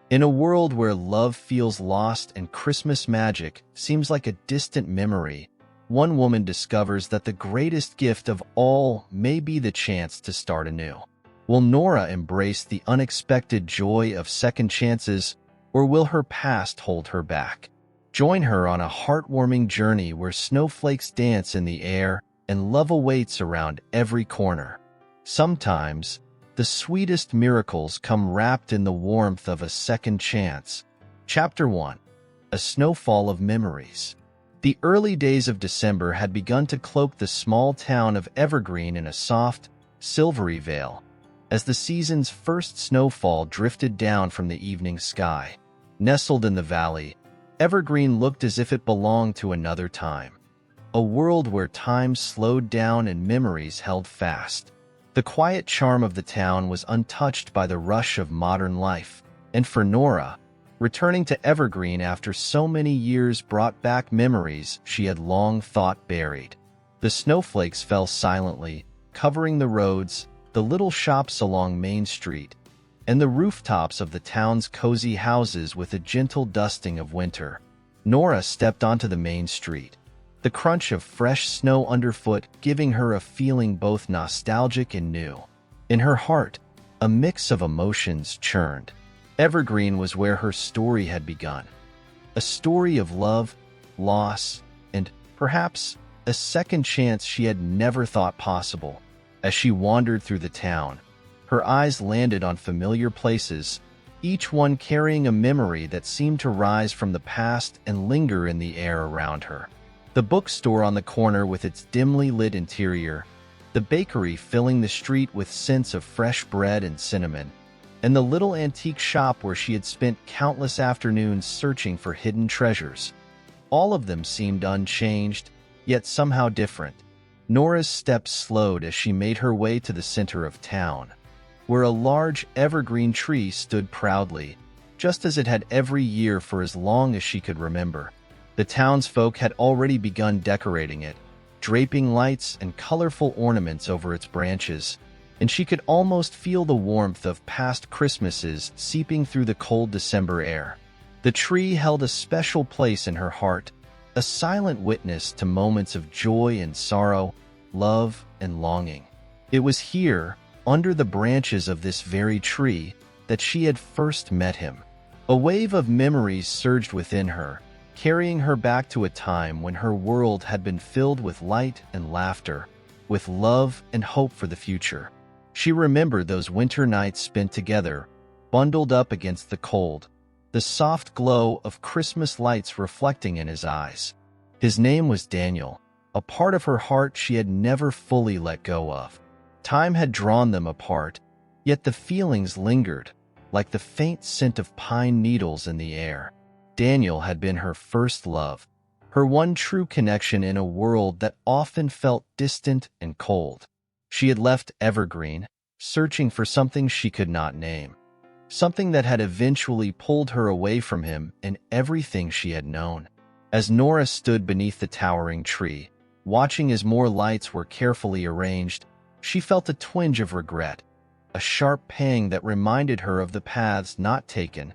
In a world where love feels lost and Christmas magic seems like a distant memory, one woman discovers that the greatest gift of all may be the chance to start anew. Will Nora embrace the unexpected joy of second chances, or will her past hold her back? Join her on a heartwarming journey where snowflakes dance in the air and love awaits around every corner. Sometimes, the sweetest miracles come wrapped in the warmth of a second chance. Chapter 1. A Snowfall of Memories. The early days of December had begun to cloak the small town of Evergreen in a soft, silvery veil, as the season's first snowfall drifted down from the evening sky. Nestled in the valley, Evergreen looked as if it belonged to another time, a world where time slowed down and memories held fast. The quiet charm of the town was untouched by the rush of modern life, and for Nora, returning to Evergreen after so many years brought back memories she had long thought buried. The snowflakes fell silently, covering the roads, the little shops along Main Street, and the rooftops of the town's cozy houses with a gentle dusting of winter. Nora stepped onto the main street, the crunch of fresh snow underfoot giving her a feeling both nostalgic and new. In her heart, a mix of emotions churned. Evergreen was where her story had begun. A story of love, loss, and, perhaps, a second chance she had never thought possible. As she wandered through the town, her eyes landed on familiar places, each one carrying a memory that seemed to rise from the past and linger in the air around her. The bookstore on the corner with its dimly lit interior, the bakery filling the street with scents of fresh bread and cinnamon, and the little antique shop where she had spent countless afternoons searching for hidden treasures. All of them seemed unchanged, yet somehow different. Nora's steps slowed as she made her way to the center of town, where a large evergreen tree stood proudly, just as it had every year for as long as she could remember. The townsfolk had already begun decorating it, draping lights and colorful ornaments over its branches, and she could almost feel the warmth of past Christmases seeping through the cold December air. The tree held a special place in her heart, a silent witness to moments of joy and sorrow, love and longing. It was here, under the branches of this very tree, that she had first met him. A wave of memories surged within her, carrying her back to a time when her world had been filled with light and laughter, with love and hope for the future. She remembered those winter nights spent together, bundled up against the cold, the soft glow of Christmas lights reflecting in his eyes. His name was Daniel, a part of her heart she had never fully let go of. Time had drawn them apart, yet the feelings lingered, like the faint scent of pine needles in the air. Daniel had been her first love, her one true connection in a world that often felt distant and cold. She had left Evergreen, searching for something she could not name, something that had eventually pulled her away from him and everything she had known. As Nora stood beneath the towering tree, watching as more lights were carefully arranged, she felt a twinge of regret, a sharp pang that reminded her of the paths not taken,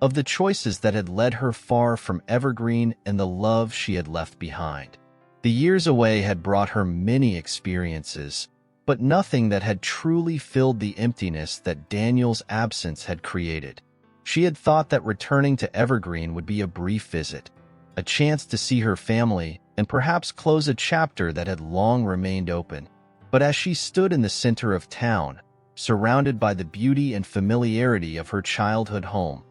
of the choices that had led her far from Evergreen and the love she had left behind. The years away had brought her many experiences, but nothing that had truly filled the emptiness that Daniel's absence had created. She had thought that returning to Evergreen would be a brief visit, a chance to see her family and perhaps close a chapter that had long remained open. But as she stood in the center of town, surrounded by the beauty and familiarity of her childhood home,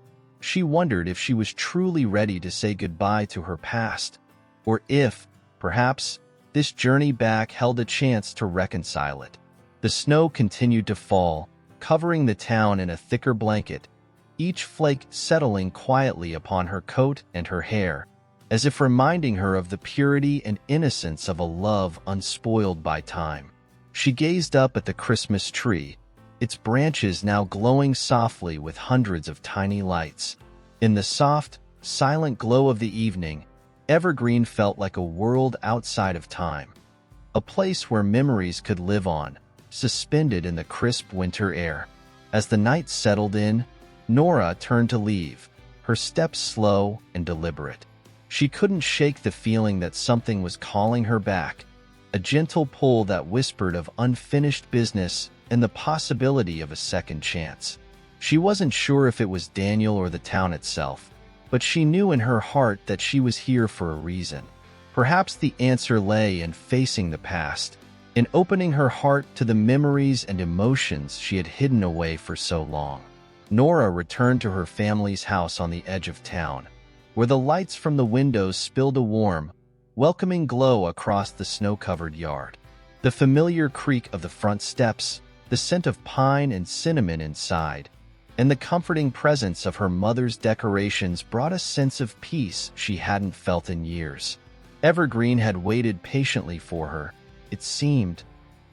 she wondered if she was truly ready to say goodbye to her past, or if, perhaps, this journey back held a chance to reconcile it. The snow continued to fall, covering the town in a thicker blanket, each flake settling quietly upon her coat and her hair, as if reminding her of the purity and innocence of a love unspoiled by time. She gazed up at the Christmas tree, its branches now glowing softly with hundreds of tiny lights. In the soft, silent glow of the evening, Evergreen felt like a world outside of time, a place where memories could live on, suspended in the crisp winter air. As the night settled in, Nora turned to leave, her steps slow and deliberate. She couldn't shake the feeling that something was calling her back, a gentle pull that whispered of unfinished business and the possibility of a second chance. She wasn't sure if it was Daniel or the town itself, but she knew in her heart that she was here for a reason. Perhaps the answer lay in facing the past, in opening her heart to the memories and emotions she had hidden away for so long. Nora returned to her family's house on the edge of town, where the lights from the windows spilled a warm, welcoming glow across the snow-covered yard. The familiar creak of the front steps, the scent of pine and cinnamon inside, and the comforting presence of her mother's decorations brought a sense of peace she hadn't felt in years. Evergreen had waited patiently for her, it seemed,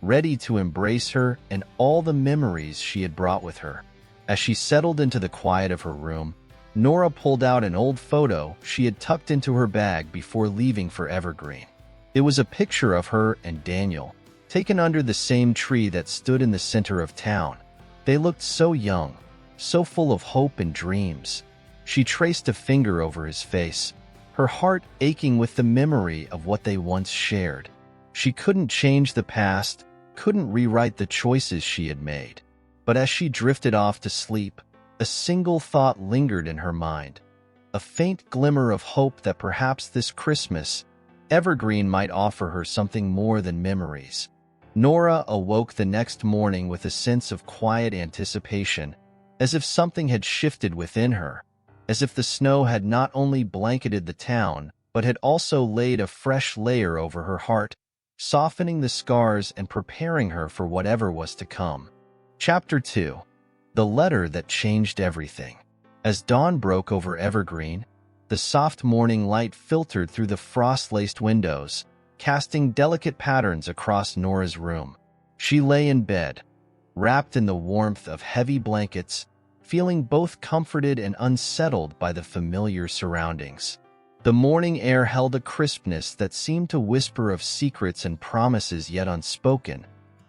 ready to embrace her and all the memories she had brought with her. As she settled into the quiet of her room, Nora pulled out an old photo she had tucked into her bag before leaving for Evergreen. It was a picture of her and Daniel, taken under the same tree that stood in the center of town. They looked so young, so full of hope and dreams. She traced a finger over his face, her heart aching with the memory of what they once shared. She couldn't change the past, couldn't rewrite the choices she had made. But as she drifted off to sleep, a single thought lingered in her mind, a faint glimmer of hope that perhaps this Christmas, Evergreen might offer her something more than memories. Nora awoke the next morning with a sense of quiet anticipation, as if something had shifted within her, as if the snow had not only blanketed the town, but had also laid a fresh layer over her heart, softening the scars and preparing her for whatever was to come. Chapter 2. The Letter That Changed Everything. As dawn broke over Evergreen, the soft morning light filtered through the frost-laced windows, casting delicate patterns across Nora's room. She lay in bed, wrapped in the warmth of heavy blankets, feeling both comforted and unsettled by the familiar surroundings. The morning air held a crispness that seemed to whisper of secrets and promises yet unspoken,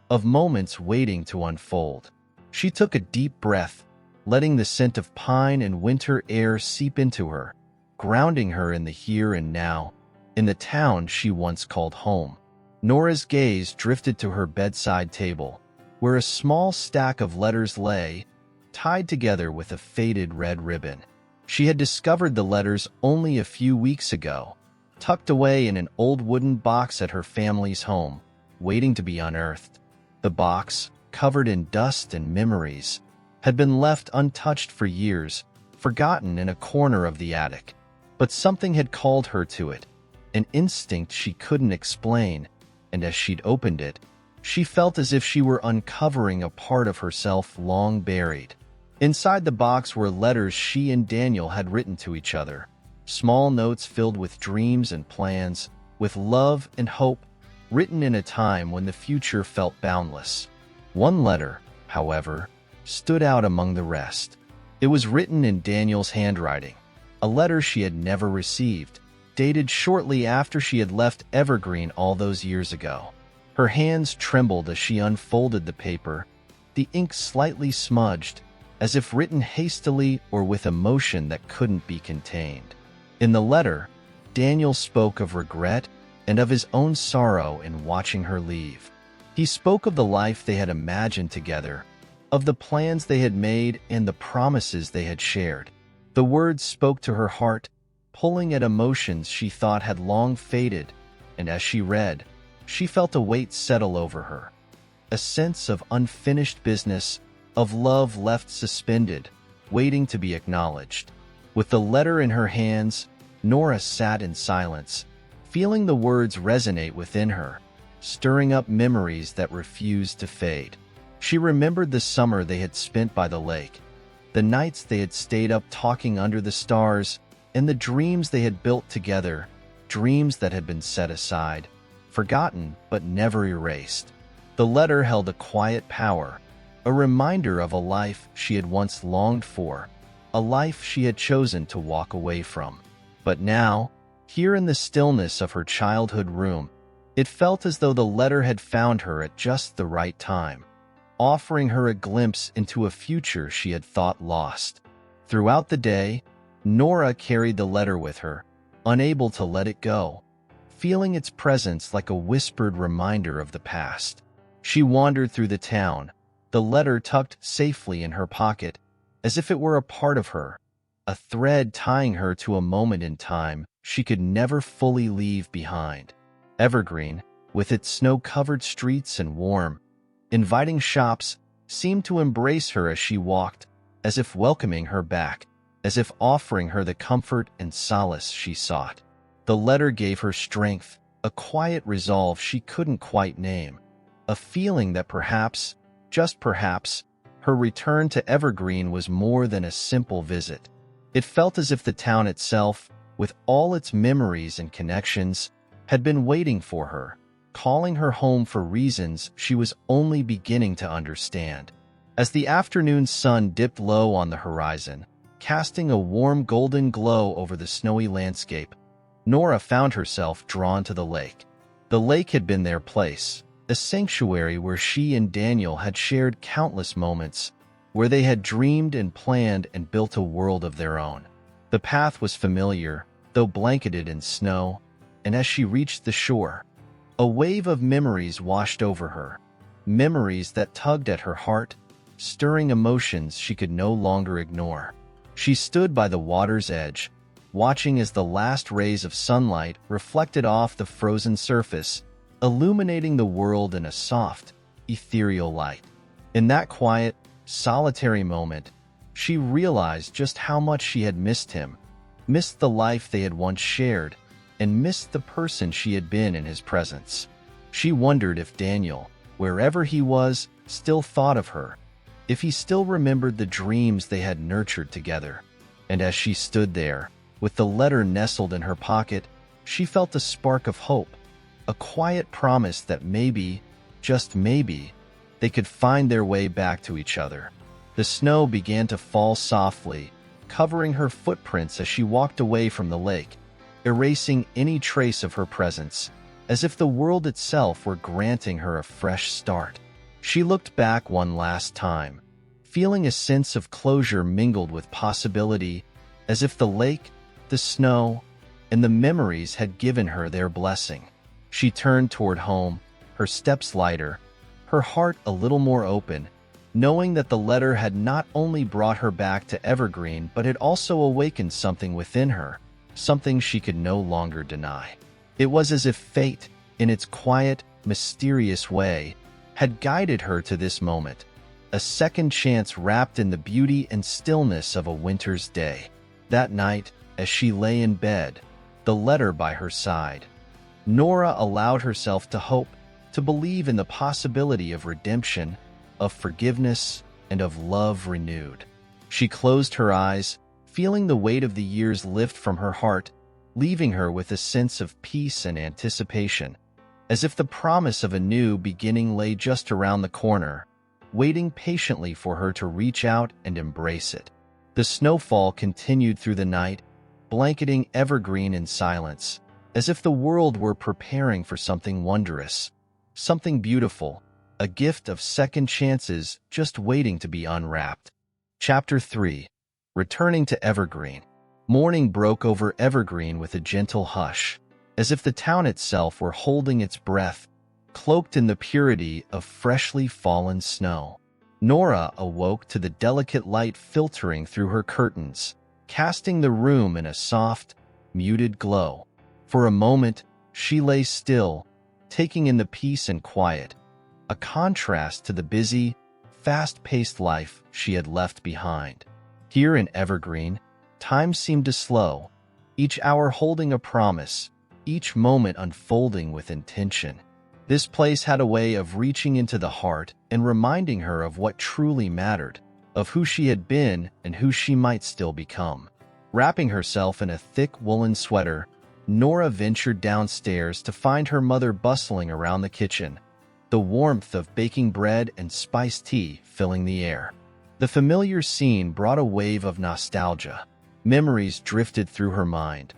of moments waiting to unfold. She took a deep breath, letting the scent of pine and winter air seep into her, grounding her in the here and now, in the town she once called home. Nora's gaze drifted to her bedside table, where a small stack of letters lay, tied together with a faded red ribbon. She had discovered the letters only a few weeks ago, tucked away in an old wooden box at her family's home, waiting to be unearthed. The box, covered in dust and memories, had been left untouched for years, forgotten in a corner of the attic. But something had called her to it, an instinct she couldn't explain, and as she'd opened it, she felt as if she were uncovering a part of herself long buried. Inside the box were letters she and Daniel had written to each other, small notes filled with dreams and plans, with love and hope, written in a time when the future felt boundless. One letter, however, stood out among the rest. It was written in Daniel's handwriting, a letter she had never received, dated shortly after she had left Evergreen all those years ago. Her hands trembled as she unfolded the paper, the ink slightly smudged, as if written hastily or with emotion that couldn't be contained. In the letter, Daniel spoke of regret and of his own sorrow in watching her leave. He spoke of the life they had imagined together, of the plans they had made and the promises they had shared. The words spoke to her heart, pulling at emotions she thought had long faded, and as she read, she felt a weight settle over her, a sense of unfinished business, of love left suspended, waiting to be acknowledged. With the letter in her hands, Nora sat in silence, feeling the words resonate within her, stirring up memories that refused to fade. She remembered the summer they had spent by the lake, the nights they had stayed up talking under the stars, and the dreams they had built together, dreams that had been set aside, forgotten but never erased. The letter held a quiet power, a reminder of a life she had once longed for, a life she had chosen to walk away from. But now, here in the stillness of her childhood room, it felt as though the letter had found her at just the right time, offering her a glimpse into a future she had thought lost. Throughout the day, Nora carried the letter with her, unable to let it go, feeling its presence like a whispered reminder of the past. She wandered through the town, the letter tucked safely in her pocket, as if it were a part of her, a thread tying her to a moment in time she could never fully leave behind. Evergreen, with its snow-covered streets and warm, inviting shops, seemed to embrace her as she walked, as if welcoming her back, as if offering her the comfort and solace she sought. The letter gave her strength, a quiet resolve she couldn't quite name, a feeling that perhaps, just perhaps, her return to Evergreen was more than a simple visit. It felt as if the town itself, with all its memories and connections, had been waiting for her, calling her home for reasons she was only beginning to understand. As the afternoon sun dipped low on the horizon, casting a warm golden glow over the snowy landscape, Nora found herself drawn to the lake. The lake had been their place, a sanctuary where she and Daniel had shared countless moments, where they had dreamed and planned and built a world of their own. The path was familiar, though blanketed in snow, and as she reached the shore, a wave of memories washed over her, memories that tugged at her heart, stirring emotions she could no longer ignore. She stood by the water's edge, watching as the last rays of sunlight reflected off the frozen surface, illuminating the world in a soft, ethereal light. In that quiet, solitary moment, she realized just how much she had missed him, missed the life they had once shared, and missed the person she had been in his presence. She wondered if Daniel, wherever he was, still thought of her, if he still remembered the dreams they had nurtured together. And as she stood there, with the letter nestled in her pocket, she felt a spark of hope, a quiet promise that maybe, just maybe, they could find their way back to each other. The snow began to fall softly, covering her footprints as she walked away from the lake, erasing any trace of her presence, as if the world itself were granting her a fresh start. She looked back one last time, feeling a sense of closure mingled with possibility, as if the lake, the snow, and the memories had given her their blessing. She turned toward home, her steps lighter, her heart a little more open, knowing that the letter had not only brought her back to Evergreen but had also awakened something within her, something she could no longer deny. It was as if fate, in its quiet, mysterious way, had guided her to this moment, a second chance wrapped in the beauty and stillness of a winter's day. That night, as she lay in bed, the letter by her side, Nora allowed herself to hope, to believe in the possibility of redemption, of forgiveness, and of love renewed. She closed her eyes, feeling the weight of the years lift from her heart, leaving her with a sense of peace and anticipation, as if the promise of a new beginning lay just around the corner, waiting patiently for her to reach out and embrace it. The snowfall continued through the night, blanketing Evergreen in silence, as if the world were preparing for something wondrous, something beautiful, a gift of second chances just waiting to be unwrapped. Chapter 3. Returning to Evergreen. Morning broke over Evergreen with a gentle hush, as if the town itself were holding its breath, cloaked in the purity of freshly fallen snow. Nora awoke to the delicate light filtering through her curtains, casting the room in a soft, muted glow. For a moment, she lay still, taking in the peace and quiet, a contrast to the busy, fast-paced life she had left behind. Here in Evergreen, time seemed to slow, each hour holding a promise, each moment unfolding with intention. This place had a way of reaching into the heart and reminding her of what truly mattered, of who she had been and who she might still become. Wrapping herself in a thick woolen sweater, Nora ventured downstairs to find her mother bustling around the kitchen, the warmth of baking bread and spiced tea filling the air. The familiar scene brought a wave of nostalgia. Memories drifted through her mind,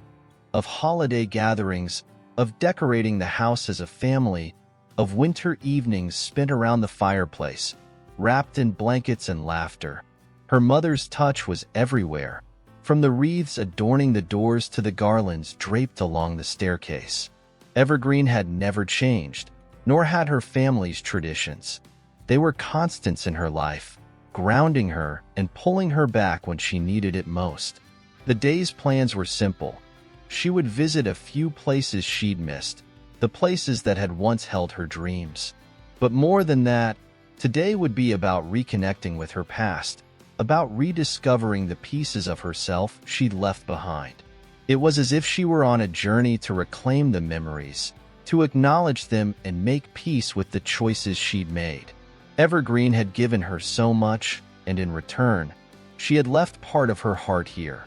of holiday gatherings, of decorating the house as a family, of winter evenings spent around the fireplace, wrapped in blankets and laughter. Her mother's touch was everywhere, from the wreaths adorning the doors to the garlands draped along the staircase. Evergreen had never changed, nor had her family's traditions. They were constants in her life, grounding her and pulling her back when she needed it most. The day's plans were simple. She would visit a few places she'd missed, the places that had once held her dreams. But more than that, today would be about reconnecting with her past, about rediscovering the pieces of herself she'd left behind. It was as if she were on a journey to reclaim the memories, to acknowledge them and make peace with the choices she'd made. Evergreen had given her so much, and in return, she had left part of her heart here,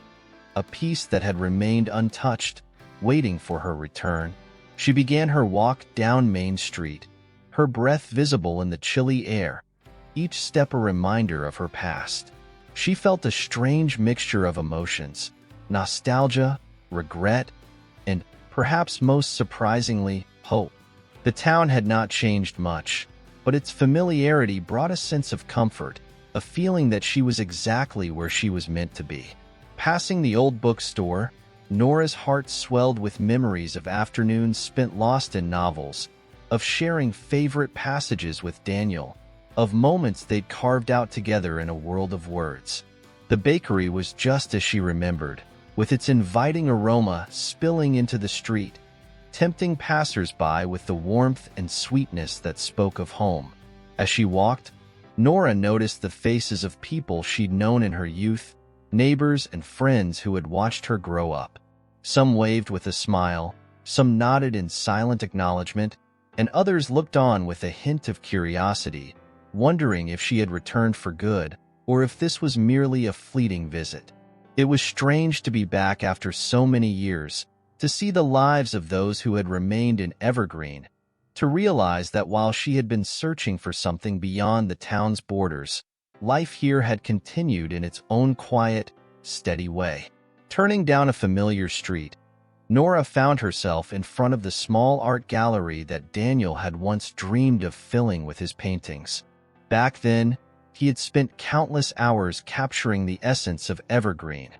a piece that had remained untouched, waiting for her return. She began her walk down Main Street, her breath visible in the chilly air, each step a reminder of her past. She felt a strange mixture of emotions, nostalgia, regret, and, perhaps most surprisingly, hope. The town had not changed much, but its familiarity brought a sense of comfort, a feeling that she was exactly where she was meant to be. Passing the old bookstore, Nora's heart swelled with memories of afternoons spent lost in novels, of sharing favorite passages with Daniel, of moments they'd carved out together in a world of words. The bakery was just as she remembered, with its inviting aroma spilling into the street, tempting passers-by with the warmth and sweetness that spoke of home. As she walked, Nora noticed the faces of people she'd known in her youth, neighbors and friends who had watched her grow up. Some waved with a smile, some nodded in silent acknowledgement, and others looked on with a hint of curiosity, wondering if she had returned for good or if this was merely a fleeting visit. It was strange to be back after so many years, to see the lives of those who had remained in Evergreen, to realize that while she had been searching for something beyond the town's borders, life here had continued in its own quiet, steady way. Turning down a familiar street, Nora found herself in front of the small art gallery that Daniel had once dreamed of filling with his paintings. Back then, he had spent countless hours capturing the essence of Evergreen.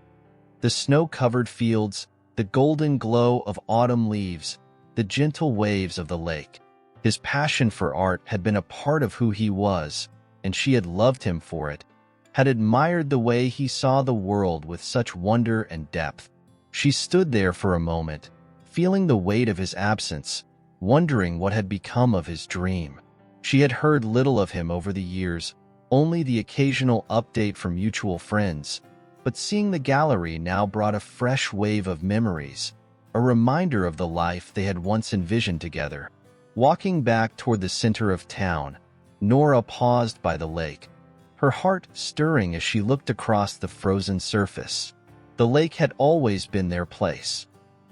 The snow-covered fields, the golden glow of autumn leaves, the gentle waves of the lake. His passion for art had been a part of who he was, and she had loved him for it, had admired the way he saw the world with such wonder and depth. She stood there for a moment, feeling the weight of his absence, wondering what had become of his dream. She had heard little of him over the years, only the occasional update from mutual friends, but seeing the gallery now brought a fresh wave of memories, a reminder of the life they had once envisioned together. Walking back toward the center of town, Nora paused by the lake, her heart stirring as she looked across the frozen surface. The lake had always been their place,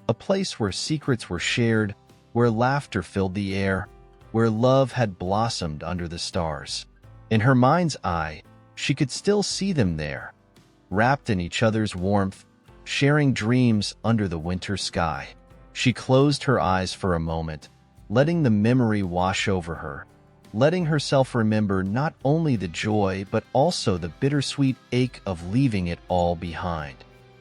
a place where secrets were shared, where laughter filled the air, where love had blossomed under the stars. In her mind's eye, she could still see them there, wrapped in each other's warmth, sharing dreams under the winter sky. She closed her eyes for a moment, letting the memory wash over her, letting herself remember not only the joy but also the bittersweet ache of leaving it all behind.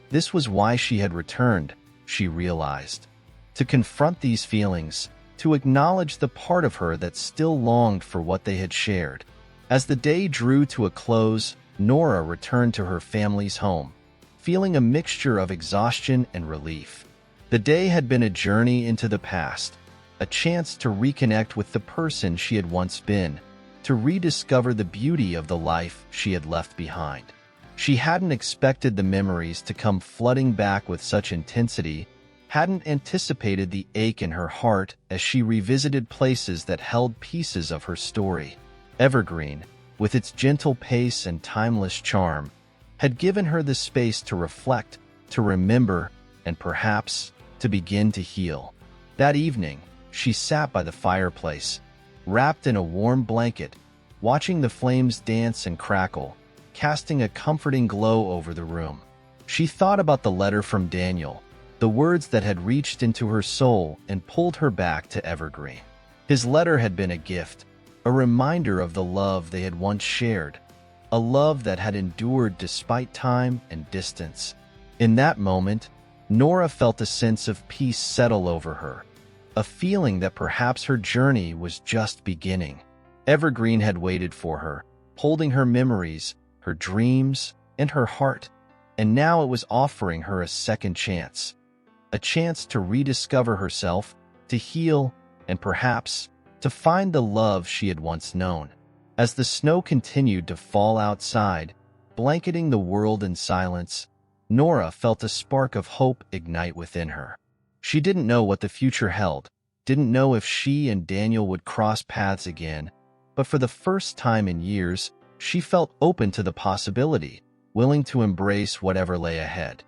This was why she had returned, she realized. To confront these feelings, to acknowledge the part of her that still longed for what they had shared. As the day drew to a close, Nora returned to her family's home, feeling a mixture of exhaustion and relief. The day had been a journey into the past, a chance to reconnect with the person she had once been, to rediscover the beauty of the life she had left behind. She hadn't expected the memories to come flooding back with such intensity, hadn't anticipated the ache in her heart as she revisited places that held pieces of her story. Evergreen, with its gentle pace and timeless charm, had given her the space to reflect, to remember, and perhaps to begin to heal. That evening, she sat by the fireplace, wrapped in a warm blanket, watching the flames dance and crackle, casting a comforting glow over the room. She thought about the letter from Daniel, the words that had reached into her soul and pulled her back to Evergreen. His letter had been a gift, a reminder of the love they had once shared, a love that had endured despite time and distance. In that moment, Nora felt a sense of peace settle over her, a feeling that perhaps her journey was just beginning. Evergreen had waited for her, holding her memories, her dreams, and her heart, and now it was offering her a second chance. A chance to rediscover herself, to heal, and perhaps to find the love she had once known. As the snow continued to fall outside, blanketing the world in silence, Nora felt a spark of hope ignite within her. She didn't know what the future held, didn't know if she and Daniel would cross paths again, but for the first time in years, she felt open to the possibility, willing to embrace whatever lay ahead.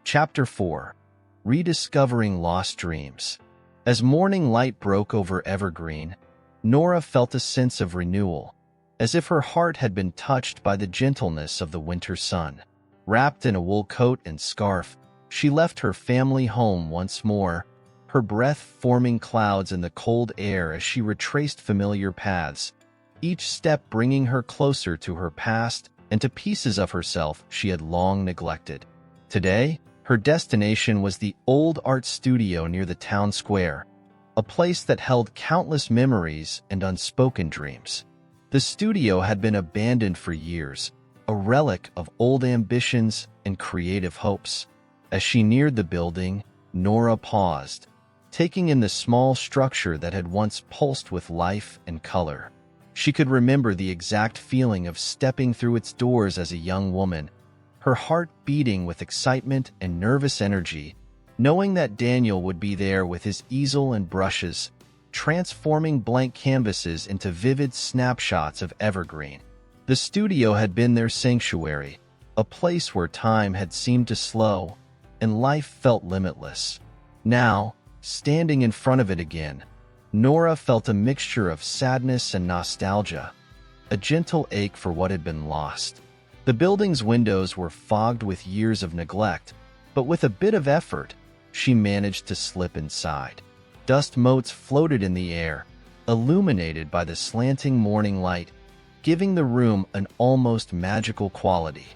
Chapter 4. Rediscovering Lost Dreams. As morning light broke over Evergreen, Nora felt a sense of renewal, as if her heart had been touched by the gentleness of the winter sun. Wrapped in a wool coat and scarf, she left her family home once more, her breath forming clouds in the cold air as she retraced familiar paths, each step bringing her closer to her past and to pieces of herself she had long neglected. Today, her destination was the old art studio near the town square, a place that held countless memories and unspoken dreams. The studio had been abandoned for years, a relic of old ambitions and creative hopes. As she neared the building, Nora paused, taking in the small structure that had once pulsed with life and color. She could remember the exact feeling of stepping through its doors as a young woman, her heart beating with excitement and nervous energy, knowing that Daniel would be there with his easel and brushes, transforming blank canvases into vivid snapshots of Evergreen. The studio had been their sanctuary, a place where time had seemed to slow and life felt limitless. Now, standing in front of it again, Nora felt a mixture of sadness and nostalgia, a gentle ache for what had been lost. The building's windows were fogged with years of neglect, but with a bit of effort, she managed to slip inside. Dust motes floated in the air, illuminated by the slanting morning light, giving the room an almost magical quality.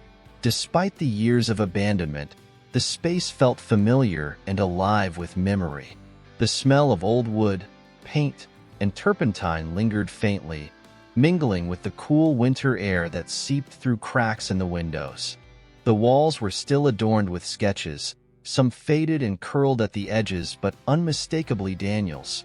Despite the years of abandonment, the space felt familiar and alive with memory. The smell of old wood, paint, and turpentine lingered faintly, mingling with the cool winter air that seeped through cracks in the windows. The walls were still adorned with sketches, some faded and curled at the edges but unmistakably Daniel's.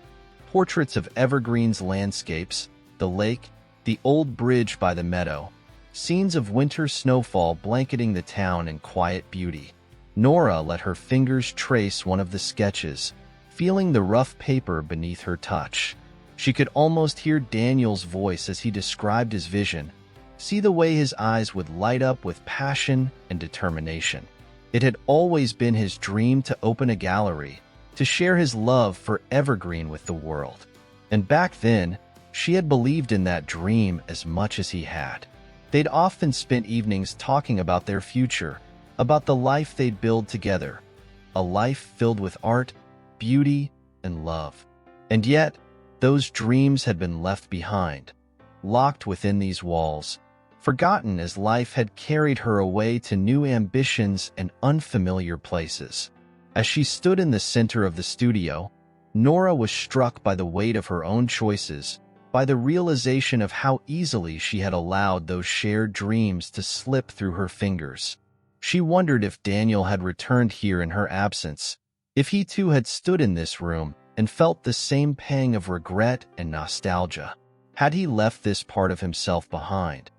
Portraits of Evergreen's landscapes, the lake, the old bridge by the meadow, scenes of winter snowfall blanketing the town in quiet beauty. Nora let her fingers trace one of the sketches, feeling the rough paper beneath her touch. She could almost hear Daniel's voice as he described his vision, see the way his eyes would light up with passion and determination. It had always been his dream to open a gallery, to share his love for Evergreen with the world. And back then, she had believed in that dream as much as he had. They'd often spent evenings talking about their future, about the life they'd build together, a life filled with art, beauty, and love. And yet, those dreams had been left behind, locked within these walls, forgotten as life had carried her away to new ambitions and unfamiliar places. As she stood in the center of the studio, Nora was struck by the weight of her own choices, by the realization of how easily she had allowed those shared dreams to slip through her fingers. She wondered if Daniel had returned here in her absence, if he too had stood in this room and felt the same pang of regret and nostalgia. Had he left this part of himself behind?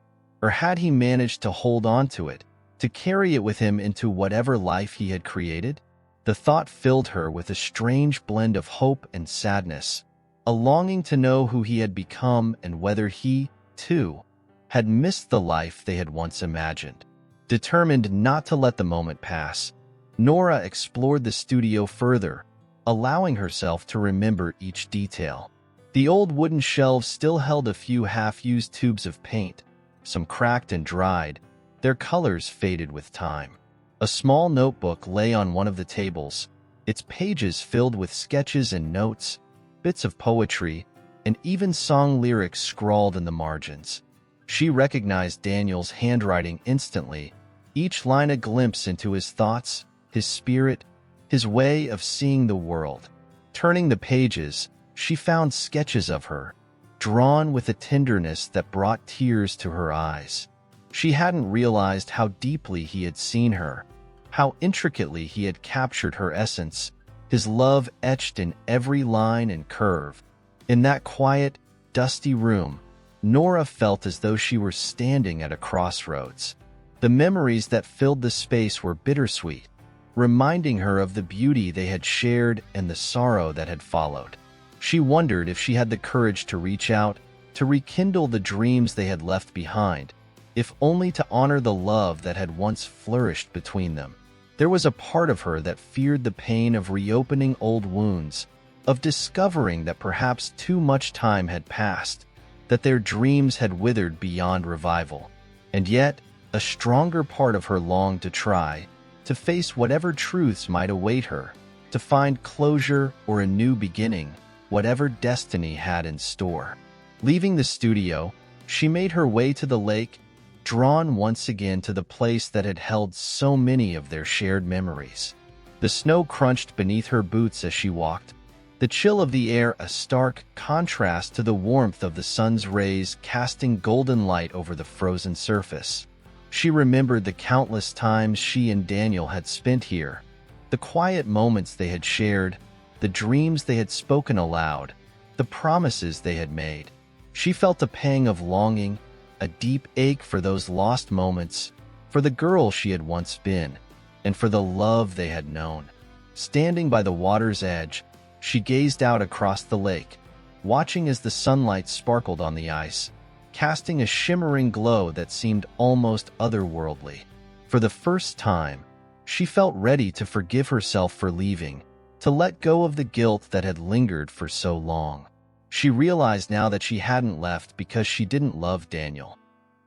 Or had he managed to hold on to it, to carry it with him into whatever life he had created? The thought filled her with a strange blend of hope and sadness, a longing to know who he had become and whether he, too, had missed the life they had once imagined. Determined not to let the moment pass, Nora explored the studio further, allowing herself to remember each detail. The old wooden shelves still held a few half-used tubes of paint, some cracked and dried, their colors faded with time. A small notebook lay on one of the tables, its pages filled with sketches and notes, bits of poetry, and even song lyrics scrawled in the margins. She recognized Daniel's handwriting instantly, each line a glimpse into his thoughts, his spirit, his way of seeing the world. Turning the pages, she found sketches of her, drawn with a tenderness that brought tears to her eyes. She hadn't realized how deeply he had seen her, how intricately he had captured her essence, his love etched in every line and curve. In that quiet, dusty room, Nora felt as though she were standing at a crossroads. The memories that filled the space were bittersweet, reminding her of the beauty they had shared and the sorrow that had followed. She wondered if she had the courage to reach out, to rekindle the dreams they had left behind, if only to honor the love that had once flourished between them. There was a part of her that feared the pain of reopening old wounds, of discovering that perhaps too much time had passed, that their dreams had withered beyond revival. And yet, a stronger part of her longed to try, to face whatever truths might await her, to find closure or a new beginning, whatever destiny had in store. Leaving the studio, she made her way to the lake, drawn once again to the place that had held so many of their shared memories. The snow crunched beneath her boots as she walked, the chill of the air a stark contrast to the warmth of the sun's rays casting golden light over the frozen surface. She remembered the countless times she and Daniel had spent here, the quiet moments they had shared, the dreams they had spoken aloud, the promises they had made. She felt a pang of longing, a deep ache for those lost moments, for the girl she had once been, and for the love they had known. Standing by the water's edge, she gazed out across the lake, watching as the sunlight sparkled on the ice, casting a shimmering glow that seemed almost otherworldly. For the first time, she felt ready to forgive herself for leaving, to let go of the guilt that had lingered for so long. She realized now that she hadn't left because she didn't love Daniel.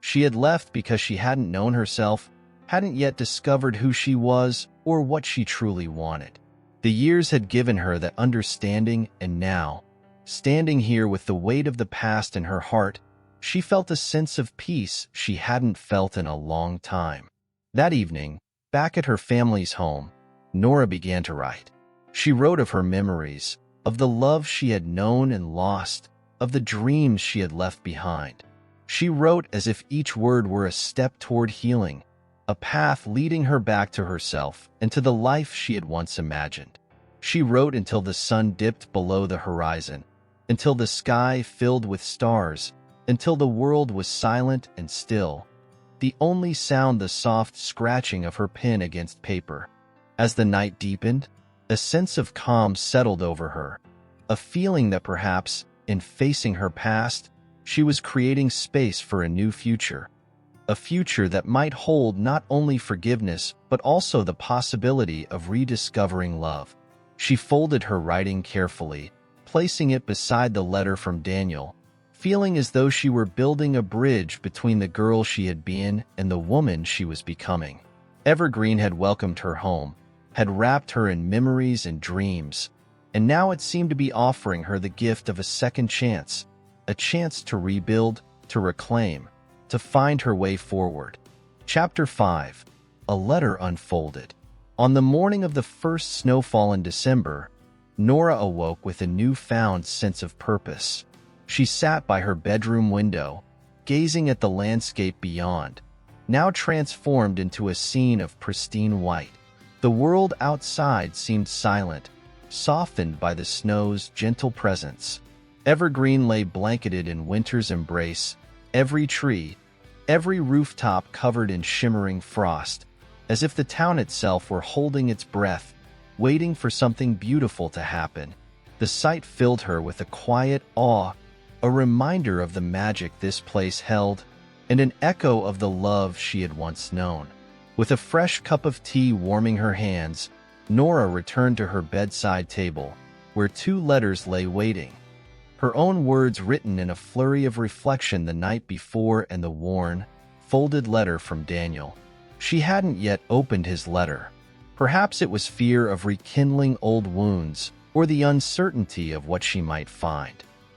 She had left because she hadn't known herself, hadn't yet discovered who she was or what she truly wanted. The years had given her that understanding, and now, standing here with the weight of the past in her heart, she felt a sense of peace she hadn't felt in a long time. That evening, back at her family's home, Nora began to write. She wrote of her memories, of the love she had known and lost, of the dreams she had left behind. She wrote as if each word were a step toward healing, a path leading her back to herself and to the life she had once imagined. She wrote until the sun dipped below the horizon, until the sky filled with stars, until the world was silent and still, the only sound the soft scratching of her pen against paper. As the night deepened, a sense of calm settled over her, a feeling that perhaps, in facing her past, she was creating space for a new future. A future that might hold not only forgiveness but also the possibility of rediscovering love. She folded her writing carefully, placing it beside the letter from Daniel, feeling as though she were building a bridge between the girl she had been and the woman she was becoming. Evergreen had welcomed her home, had wrapped her in memories and dreams, and now it seemed to be offering her the gift of a second chance, a chance to rebuild, to reclaim, to find her way forward. Chapter 5. A Letter Unfolded. On the morning of the first snowfall in December, Nora awoke with a newfound sense of purpose. She sat by her bedroom window, gazing at the landscape beyond, now transformed into a scene of pristine white. The world outside seemed silent, softened by the snow's gentle presence. Evergreen lay blanketed in winter's embrace, every tree, every rooftop covered in shimmering frost, as if the town itself were holding its breath, waiting for something beautiful to happen. The sight filled her with a quiet awe, a reminder of the magic this place held, and an echo of the love she had once known. With a fresh cup of tea warming her hands, Nora returned to her bedside table, where 2 letters lay waiting. Her own words written in a flurry of reflection the night before and the worn, folded letter from Daniel. She hadn't yet opened his letter. Perhaps it was fear of rekindling old wounds or the uncertainty of what she might find.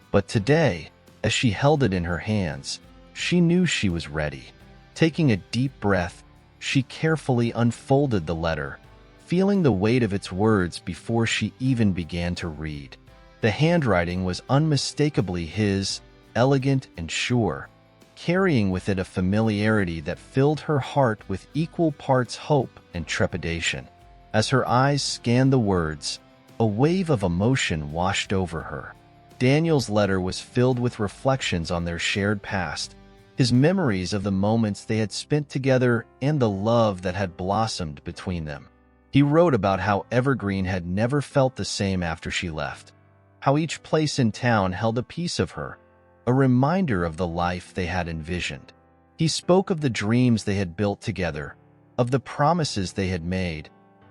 But today, as she held it in her hands, She knew she was ready. Taking a deep breath, she carefully unfolded the letter, feeling the weight of its words before she even began to read. The handwriting was unmistakably his, elegant and sure, carrying with it a familiarity that filled her heart with equal parts hope and trepidation. As her eyes scanned the words, a wave of emotion washed over her. Daniel's letter was filled with reflections on their shared past, his memories of the moments they had spent together and the love that had blossomed between them. He wrote about how Evergreen had never felt the same after she left, how each place in town held a piece of her, a reminder of the life they had envisioned. He spoke of the dreams they had built together, of the promises they had made,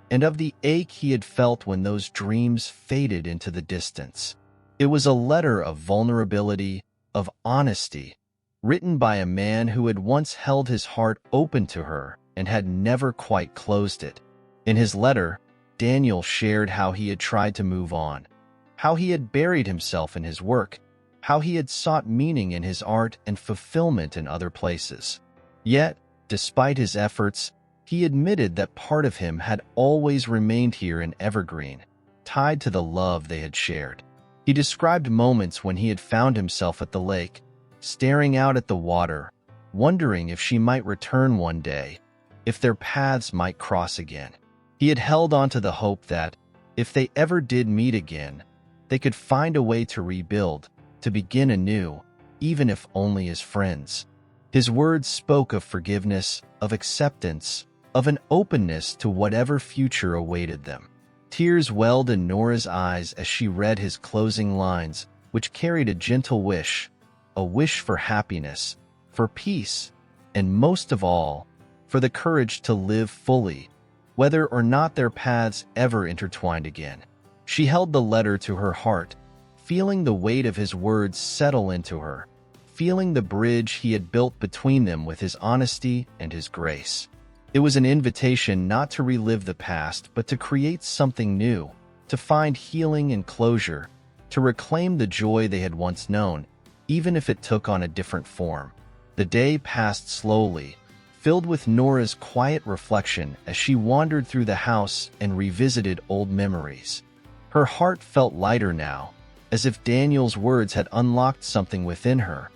and of the ache he had felt when those dreams faded into the distance. It was a letter of vulnerability, of honesty, written by a man who had once held his heart open to her and had never quite closed it. In his letter, Daniel shared how he had tried to move on, how he had buried himself in his work, how he had sought meaning in his art and fulfillment in other places. Yet, despite his efforts, he admitted that part of him had always remained here in Evergreen, tied to the love they had shared. He described moments when he had found himself at the lake, staring out at the water, wondering if she might return one day, if their paths might cross again. He had held on to the hope that, if they ever did meet again, they could find a way to rebuild, to begin anew, even if only as friends. His words spoke of forgiveness, of acceptance, of an openness to whatever future awaited them. Tears welled in Nora's eyes as she read his closing lines, which carried a gentle wish, a wish for happiness, for peace, and most of all, for the courage to live fully, whether or not their paths ever intertwined again. She held the letter to her heart, feeling the weight of his words settle into her, feeling the bridge he had built between them with his honesty and his grace. It was an invitation not to relive the past, but to create something new, to find healing and closure, to reclaim the joy they had once known, even if it took on a different form. The day passed slowly, filled with Nora's quiet reflection as she wandered through the house and revisited old memories. Her heart felt lighter now, as if Daniel's words had unlocked something within her,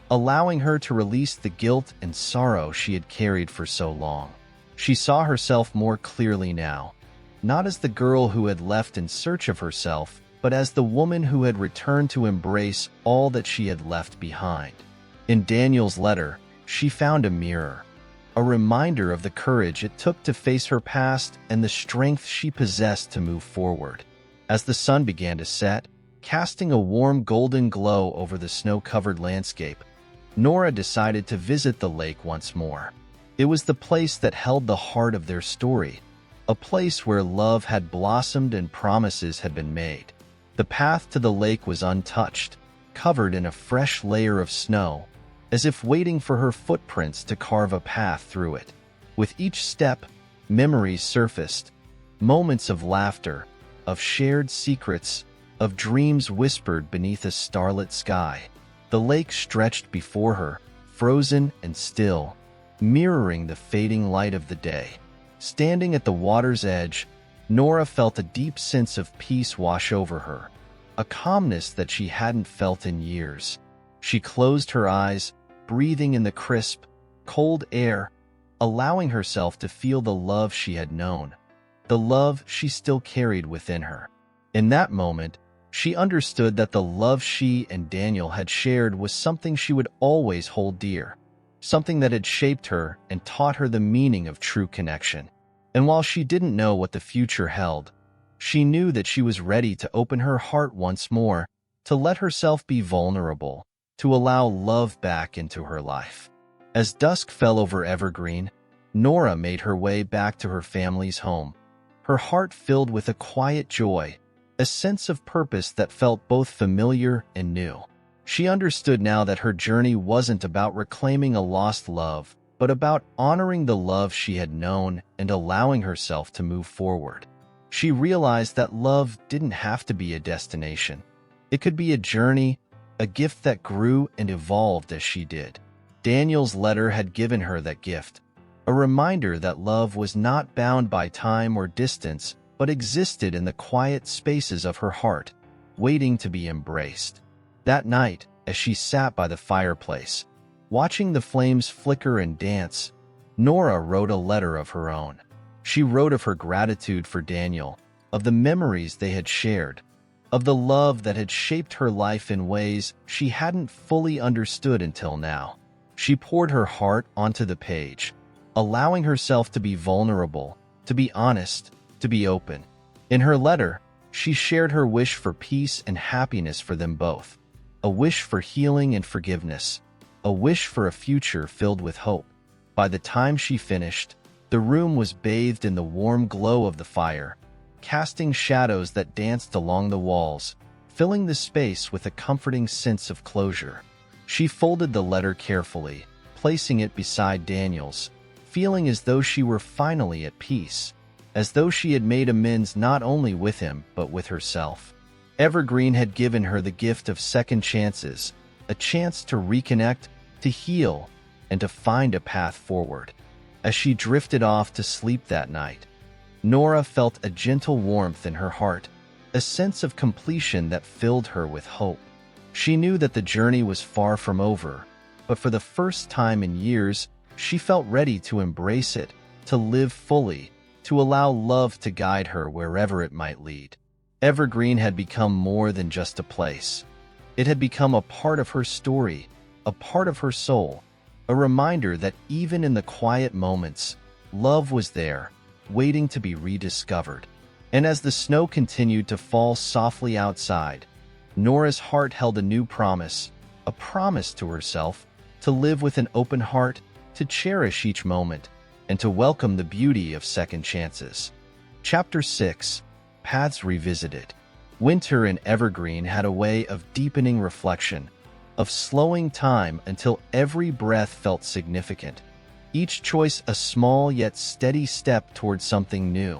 allowing her to release the guilt and sorrow she had carried for so long. She saw herself more clearly now, not as the girl who had left in search of herself, but as the woman who had returned to embrace all that she had left behind. In Daniel's letter, she found a mirror, a reminder of the courage it took to face her past and the strength she possessed to move forward. As the sun began to set, casting a warm golden glow over the snow-covered landscape, Nora decided to visit the lake once more. It was the place that held the heart of their story, a place where love had blossomed and promises had been made. The path to the lake was untouched, covered in a fresh layer of snow, as if waiting for her footprints to carve a path through it. With each step, memories surfaced, moments of laughter, of shared secrets, of dreams whispered beneath a starlit sky. The lake stretched before her, frozen and still, mirroring the fading light of the day. Standing at the water's edge, Nora felt a deep sense of peace wash over her, a calmness that she hadn't felt in years. She closed her eyes, breathing in the crisp, cold air, allowing herself to feel the love she had known, the love she still carried within her. In that moment, she understood that the love she and Daniel had shared was something she would always hold dear, something that had shaped her and taught her the meaning of true connection. And while she didn't know what the future held, she knew that she was ready to open her heart once more, to let herself be vulnerable, to allow love back into her life. As dusk fell over Evergreen, Nora made her way back to her family's home, her heart filled with a quiet joy, a sense of purpose that felt both familiar and new. She understood now that her journey wasn't about reclaiming a lost love, but about honoring the love she had known and allowing herself to move forward. She realized that love didn't have to be a destination. It could be a journey, a gift that grew and evolved as she did. Daniel's letter had given her that gift, a reminder that love was not bound by time or distance, but existed in the quiet spaces of her heart, waiting to be embraced. That night, as she sat by the fireplace, watching the flames flicker and dance, Nora wrote a letter of her own. She wrote of her gratitude for Daniel, of the memories they had shared, of the love that had shaped her life in ways she hadn't fully understood until now. She poured her heart onto the page, allowing herself to be vulnerable, to be honest, to be open. In her letter, she shared her wish for peace and happiness for them both, a wish for healing and forgiveness, a wish for a future filled with hope. By the time she finished, the room was bathed in the warm glow of the fire, casting shadows that danced along the walls, filling the space with a comforting sense of closure. She folded the letter carefully, placing it beside Daniel's, feeling as though she were finally at peace, as though she had made amends not only with him but with herself. Evergreen had given her the gift of second chances, a chance to reconnect, to heal, and to find a path forward. As she drifted off to sleep that night, Nora felt a gentle warmth in her heart, a sense of completion that filled her with hope. She knew that the journey was far from over, but for the first time in years, she felt ready to embrace it, to live fully, to allow love to guide her wherever it might lead. Evergreen had become more than just a place. It had become a part of her story, a part of her soul, a reminder that even in the quiet moments, love was there, waiting to be rediscovered. And as the snow continued to fall softly outside, Nora's heart held a new promise, a promise to herself, to live with an open heart, to cherish each moment, and to welcome the beauty of second chances. Chapter 6. Paths Revisited. Winter in Evergreen had a way of deepening reflection, of slowing time until every breath felt significant, each choice a small yet steady step towards something new.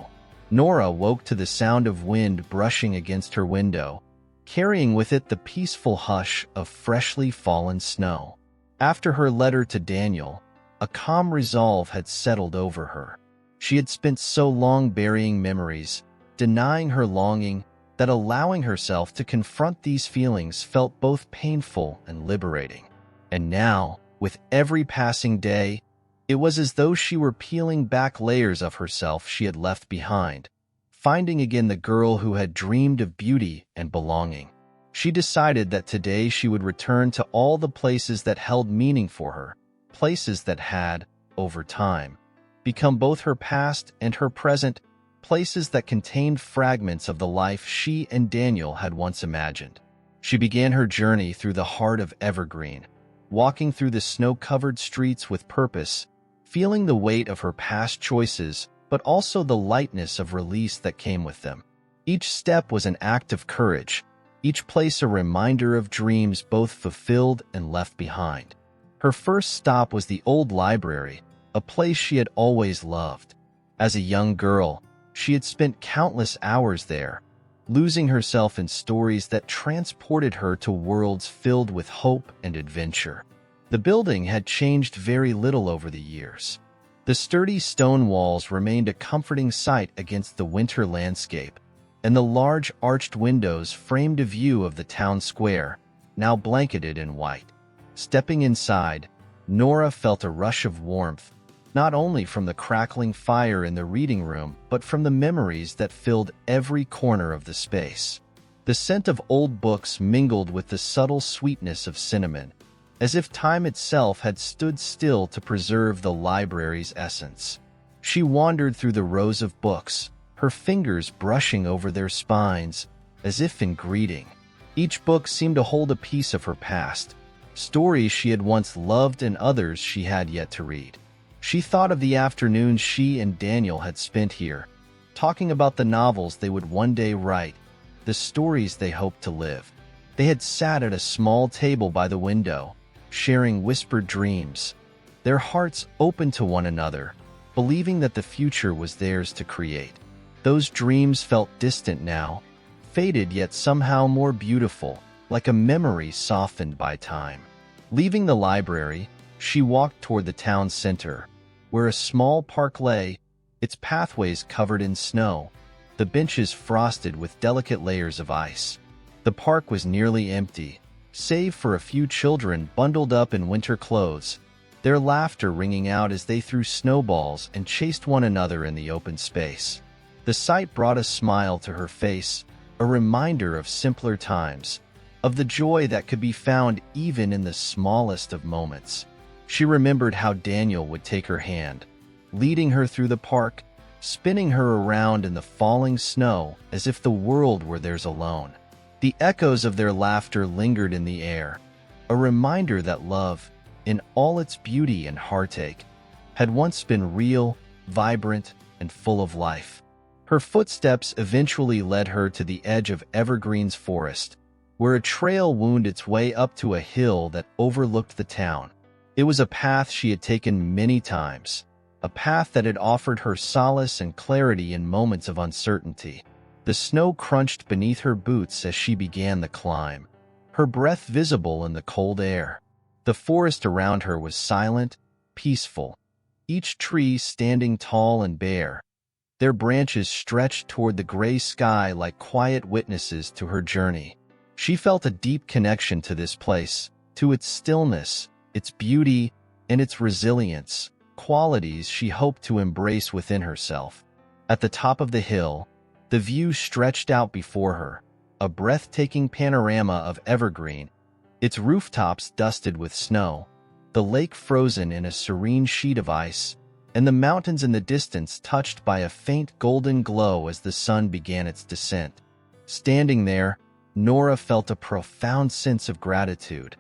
Nora woke to the sound of wind brushing against her window, carrying with it the peaceful hush of freshly fallen snow. After her letter to Daniel, a calm resolve had settled over her. She had spent so long burying memories, denying her longing, that allowing herself to confront these feelings felt both painful and liberating. And now, with every passing day, it was as though she were peeling back layers of herself she had left behind, finding again the girl who had dreamed of beauty and belonging. She decided that today she would return to all the places that held meaning for her, places that had, over time, become both her past and her present, places that contained fragments of the life she and Daniel had once imagined. She began her journey through the heart of Evergreen, walking through the snow-covered streets with purpose, feeling the weight of her past choices, but also the lightness of release that came with them. Each step was an act of courage, each place a reminder of dreams both fulfilled and left behind. Her first stop was the old library, a place she had always loved. As a young girl, she had spent countless hours there, losing herself in stories that transported her to worlds filled with hope and adventure. The building had changed very little over the years. The sturdy stone walls remained a comforting sight against the winter landscape, and the large arched windows framed a view of the town square, now blanketed in white. Stepping inside, Nora felt a rush of warmth, not only from the crackling fire in the reading room, but from the memories that filled every corner of the space. The scent of old books mingled with the subtle sweetness of cinnamon, as if time itself had stood still to preserve the library's essence. She wandered through the rows of books, her fingers brushing over their spines, as if in greeting. Each book seemed to hold a piece of her past, stories she had once loved and others she had yet to read. She thought of the afternoons she and Daniel had spent here, talking about the novels they would one day write, the stories they hoped to live. They had sat at a small table by the window, sharing whispered dreams, their hearts open to one another, believing that the future was theirs to create. Those dreams felt distant now, faded yet somehow more beautiful, like a memory softened by time. Leaving the library, She walked toward the town center, where a small park lay, its pathways covered in snow, the benches frosted with delicate layers of ice. The park was nearly empty, save for a few children bundled up in winter clothes, their laughter ringing out as they threw snowballs and chased one another in the open space. The sight brought a smile to her face, a reminder of simpler times, of the joy that could be found even in the smallest of moments. She remembered how Daniel would take her hand, leading her through the park, spinning her around in the falling snow as if the world were theirs alone. The echoes of their laughter lingered in the air, a reminder that love, in all its beauty and heartache, had once been real, vibrant, and full of life. Her footsteps eventually led her to the edge of Evergreen's forest, where a trail wound its way up to a hill that overlooked the town. It was a path she had taken many times, a path that had offered her solace and clarity in moments of uncertainty. The snow crunched beneath her boots as she began the climb, her breath visible in the cold air. The forest around her was silent, peaceful, each tree standing tall and bare, their branches stretched toward the gray sky like quiet witnesses to her journey. She felt a deep connection to this place, to its stillness, its beauty, and its resilience, qualities she hoped to embrace within herself. At the top of the hill, the view stretched out before her, a breathtaking panorama of Evergreen, its rooftops dusted with snow, the lake frozen in a serene sheet of ice, and the mountains in the distance touched by a faint golden glow as the sun began its descent. Standing there, Nora felt a profound sense of gratitude,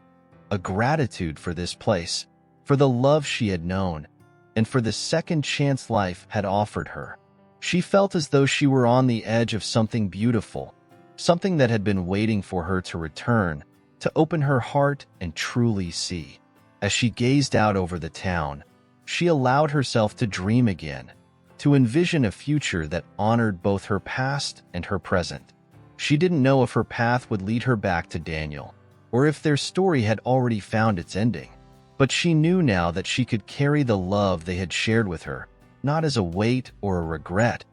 a gratitude for this place, for the love she had known, and for the second chance life had offered her. She felt as though she were on the edge of something beautiful, something that had been waiting for her to return, to open her heart and truly see. As she gazed out over the town, she allowed herself to dream again, to envision a future that honored both her past and her present. She didn't know if her path would lead her back to Daniel, or if their story had already found its ending. But she knew now that she could carry the love they had shared with her, not as a weight or a regret,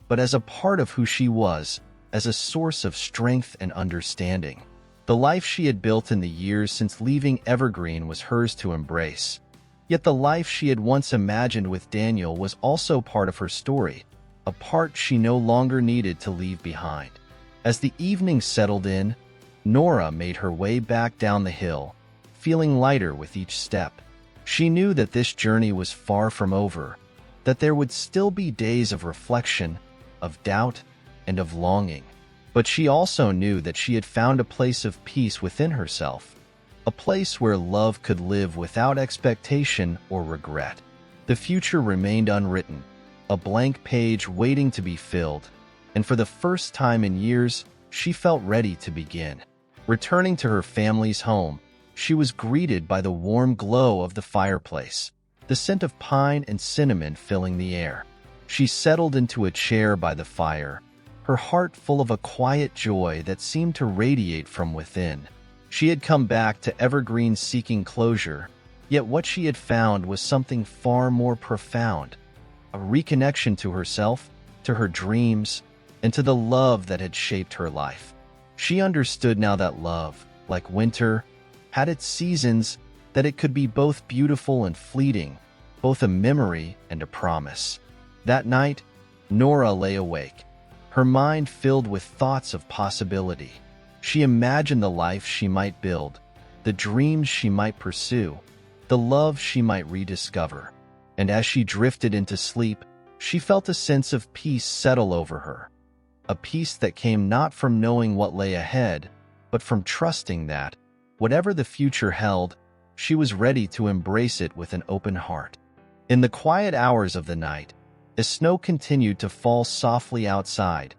but as a part of who she was, as a source of strength and understanding. The life she had built in the years since leaving Evergreen was hers to embrace. Yet the life she had once imagined with Daniel was also part of her story, a part she no longer needed to leave behind. As the evening settled in, Nora made her way back down the hill, feeling lighter with each step. She knew that this journey was far from over, that there would still be days of reflection, of doubt, and of longing. But she also knew that she had found a place of peace within herself, a place where love could live without expectation or regret. The future remained unwritten, a blank page waiting to be filled, and for the first time in years, she felt ready to begin. Returning to her family's home, she was greeted by the warm glow of the fireplace, the scent of pine and cinnamon filling the air. She settled into a chair by the fire, her heart full of a quiet joy that seemed to radiate from within. She had come back to Evergreen seeking closure, yet what she had found was something far more profound, a reconnection to herself, to her dreams, and to the love that had shaped her life. She understood now that love, like winter, had its seasons, that it could be both beautiful and fleeting, both a memory and a promise. That night, Nora lay awake, her mind filled with thoughts of possibility. She imagined the life she might build, the dreams she might pursue, the love she might rediscover. And as she drifted into sleep, she felt a sense of peace settle over her, a peace that came not from knowing what lay ahead, but from trusting that, whatever the future held, she was ready to embrace it with an open heart. In the quiet hours of the night, as snow continued to fall softly outside,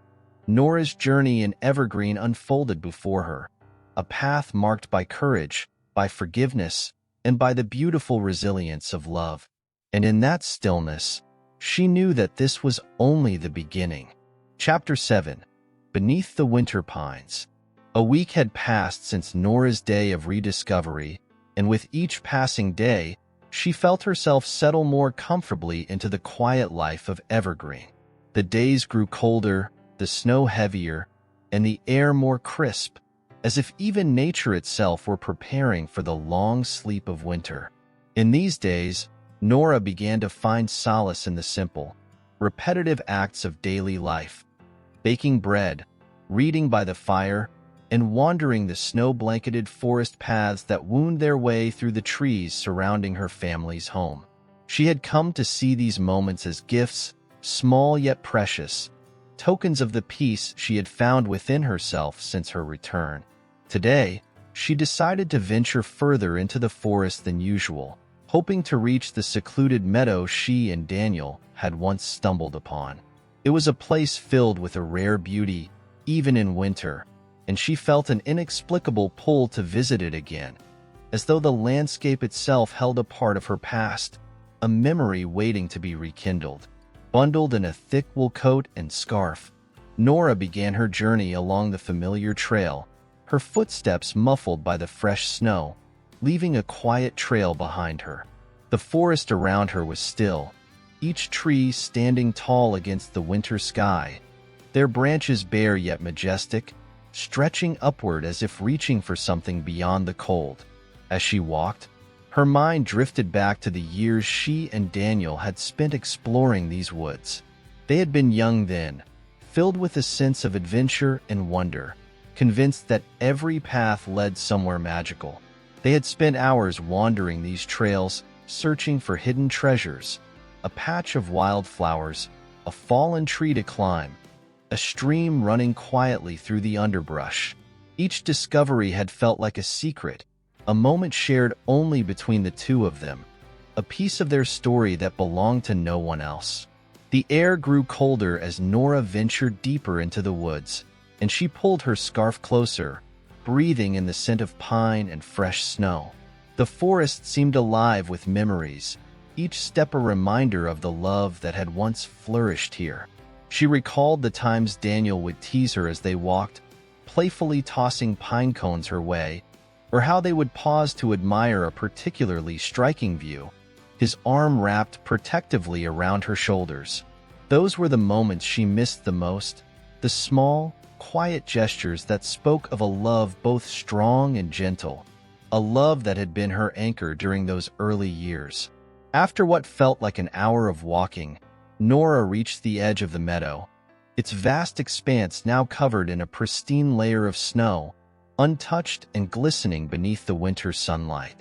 Nora's journey in Evergreen unfolded before her, a path marked by courage, by forgiveness, and by the beautiful resilience of love. And in that stillness, she knew that this was only the beginning. Chapter 7. Beneath the Winter Pines. A week had passed since Nora's day of rediscovery, and with each passing day, she felt herself settle more comfortably into the quiet life of Evergreen. The days grew colder, the snow heavier, and the air more crisp, as if even nature itself were preparing for the long sleep of winter. In these days, Nora began to find solace in the simple, repetitive acts of daily life: baking bread, reading by the fire, and wandering the snow-blanketed forest paths that wound their way through the trees surrounding her family's home. She had come to see these moments as gifts, small yet precious, tokens of the peace she had found within herself since her return. Today, she decided to venture further into the forest than usual, hoping to reach the secluded meadow she and Daniel had once stumbled upon. It was a place filled with a rare beauty, even in winter, and she felt an inexplicable pull to visit it again, as though the landscape itself held a part of her past, a memory waiting to be rekindled. Bundled in a thick wool coat and scarf, Nora began her journey along the familiar trail, her footsteps muffled by the fresh snow, leaving a quiet trail behind her. The forest around her was still, each tree standing tall against the winter sky, their branches bare yet majestic, stretching upward as if reaching for something beyond the cold. As she walked, her mind drifted back to the years she and Daniel had spent exploring these woods. They had been young then, filled with a sense of adventure and wonder, convinced that every path led somewhere magical. They had spent hours wandering these trails, searching for hidden treasures, a patch of wildflowers, a fallen tree to climb, a stream running quietly through the underbrush. Each discovery had felt like a secret, a moment shared only between the two of them, a piece of their story that belonged to no one else. The air grew colder as Nora ventured deeper into the woods, and she pulled her scarf closer, breathing in the scent of pine and fresh snow. The forest seemed alive with memories, each step a reminder of the love that had once flourished here. She recalled the times Daniel would tease her as they walked, playfully tossing pine cones her way, or how they would pause to admire a particularly striking view, his arm wrapped protectively around her shoulders. Those were the moments she missed the most, the small, quiet gestures that spoke of a love both strong and gentle, a love that had been her anchor during those early years. After what felt like an hour of walking, Nora reached the edge of the meadow, its vast expanse now covered in a pristine layer of snow, untouched and glistening beneath the winter sunlight.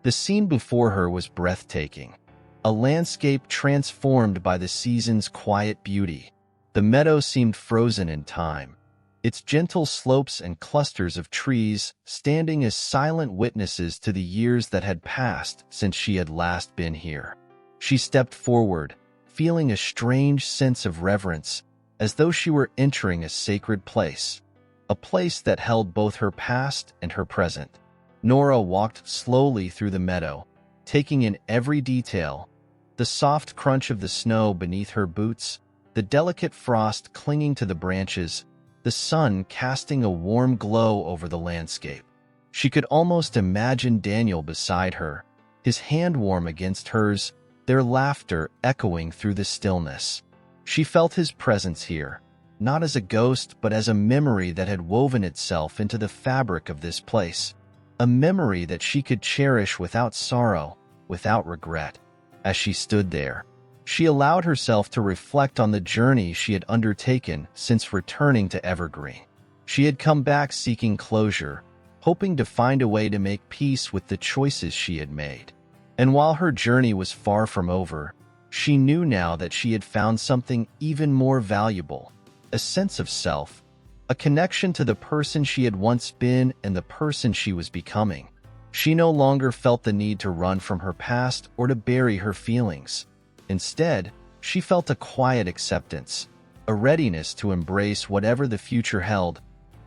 The scene before her was breathtaking, a landscape transformed by the season's quiet beauty. The meadow seemed frozen in time, its gentle slopes and clusters of trees standing as silent witnesses to the years that had passed since she had last been here. She stepped forward, feeling a strange sense of reverence, as though she were entering a sacred place, a place that held both her past and her present. Nora walked slowly through the meadow, taking in every detail: the soft crunch of the snow beneath her boots, the delicate frost clinging to the branches, the sun casting a warm glow over the landscape. She could almost imagine Daniel beside her, his hand warm against hers, their laughter echoing through the stillness. She felt his presence here, not as a ghost but as a memory that had woven itself into the fabric of this place, a memory that she could cherish without sorrow, without regret. As she stood there, she allowed herself to reflect on the journey she had undertaken since returning to Evergreen. She had come back seeking closure, hoping to find a way to make peace with the choices she had made. And while her journey was far from over, she knew now that she had found something even more valuable: a sense of self, a connection to the person she had once been and the person she was becoming. She no longer felt the need to run from her past or to bury her feelings. Instead, she felt a quiet acceptance, a readiness to embrace whatever the future held,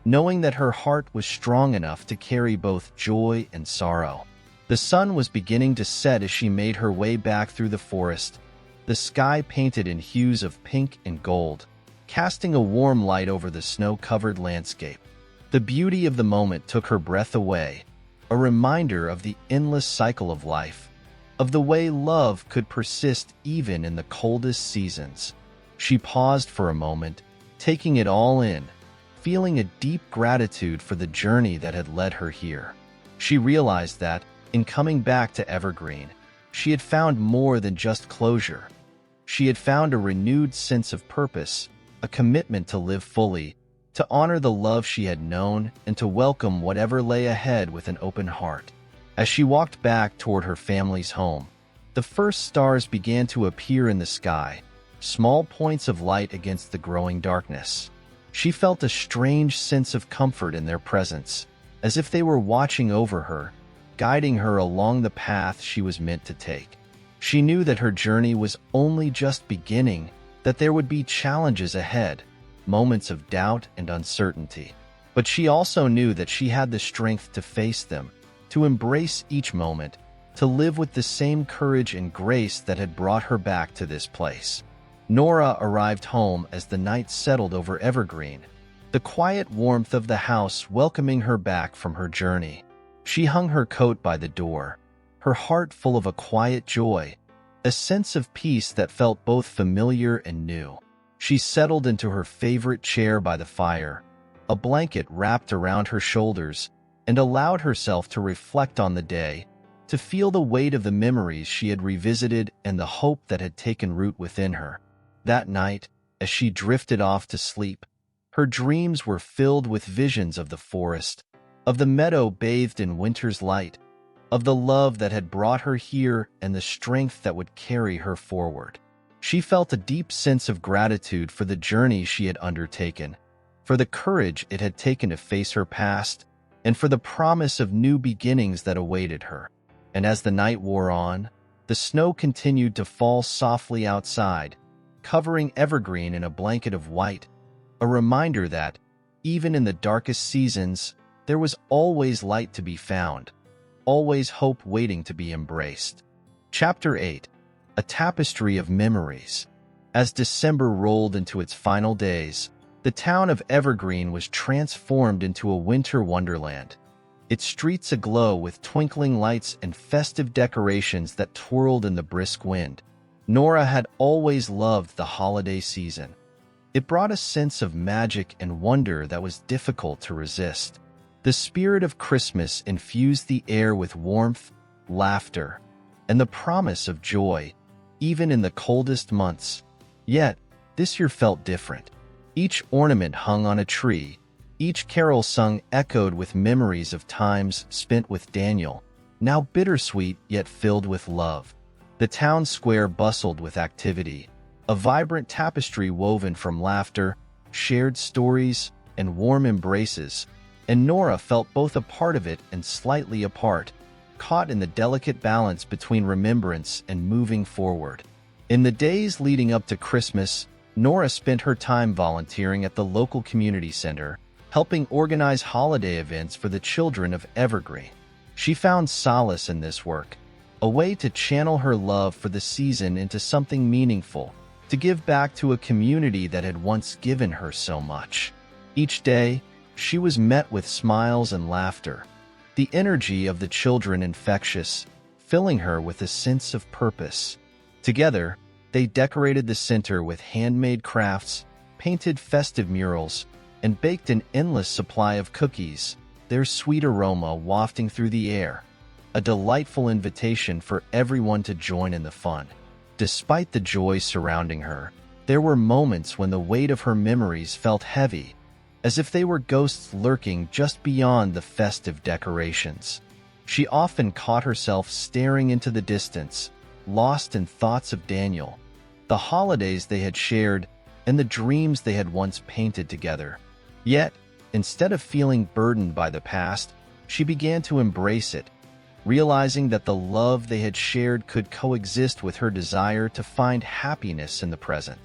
knowing that her heart was strong enough to carry both joy and sorrow. The sun was beginning to set as she made her way back through the forest, the sky painted in hues of pink and gold, casting a warm light over the snow-covered landscape. The beauty of the moment took her breath away, a reminder of the endless cycle of life, of the way love could persist even in the coldest seasons. She paused for a moment, taking it all in, feeling a deep gratitude for the journey that had led her here. She realized that, in coming back to Evergreen, she had found more than just closure. She had found a renewed sense of purpose, a commitment to live fully, to honor the love she had known, and to welcome whatever lay ahead with an open heart. As she walked back toward her family's home, the first stars began to appear in the sky, small points of light against the growing darkness. She felt a strange sense of comfort in their presence, as if they were watching over her, guiding her along the path she was meant to take. She knew that her journey was only just beginning, that there would be challenges ahead, moments of doubt and uncertainty. But she also knew that she had the strength to face them, to embrace each moment, to live with the same courage and grace that had brought her back to this place. Nora arrived home as the night settled over Evergreen, the quiet warmth of the house welcoming her back from her journey. She hung her coat by the door, her heart full of a quiet joy, a sense of peace that felt both familiar and new. She settled into her favorite chair by the fire, a blanket wrapped around her shoulders, and allowed herself to reflect on the day, to feel the weight of the memories she had revisited and the hope that had taken root within her. That night, as she drifted off to sleep, her dreams were filled with visions of the forest, of the meadow bathed in winter's light, of the love that had brought her here and the strength that would carry her forward. She felt a deep sense of gratitude for the journey she had undertaken, for the courage it had taken to face her past, and for the promise of new beginnings that awaited her. And as the night wore on, the snow continued to fall softly outside, covering Evergreen in a blanket of white, a reminder that, even in the darkest seasons, there was always light to be found, always hope waiting to be embraced. Chapter 8. A Tapestry of Memories. As December rolled into its final days, the town of Evergreen was transformed into a winter wonderland, its streets aglow with twinkling lights and festive decorations that twirled in the brisk wind. Nora had always loved the holiday season. It brought a sense of magic and wonder that was difficult to resist. The spirit of Christmas infused the air with warmth, laughter, and the promise of joy, even in the coldest months. Yet, this year felt different. Each ornament hung on a tree, each carol sung echoed with memories of times spent with Daniel, now bittersweet yet filled with love. The town square bustled with activity, a vibrant tapestry woven from laughter, shared stories, and warm embraces, and Nora felt both a part of it and slightly apart, caught in the delicate balance between remembrance and moving forward. In the days leading up to Christmas, Nora spent her time volunteering at the local community center, helping organize holiday events for the children of Evergreen. She found solace in this work, a way to channel her love for the season into something meaningful, to give back to a community that had once given her so much. Each day, she was met with smiles and laughter, the energy of the children infectious, filling her with a sense of purpose. Together, they decorated the center with handmade crafts, painted festive murals, and baked an endless supply of cookies, their sweet aroma wafting through the air, a delightful invitation for everyone to join in the fun. Despite the joy surrounding her, there were moments when the weight of her memories felt heavy, as if they were ghosts lurking just beyond the festive decorations. She often caught herself staring into the distance, lost in thoughts of Daniel, the holidays they had shared, and the dreams they had once painted together. Yet, instead of feeling burdened by the past, she began to embrace it, realizing that the love they had shared could coexist with her desire to find happiness in the present.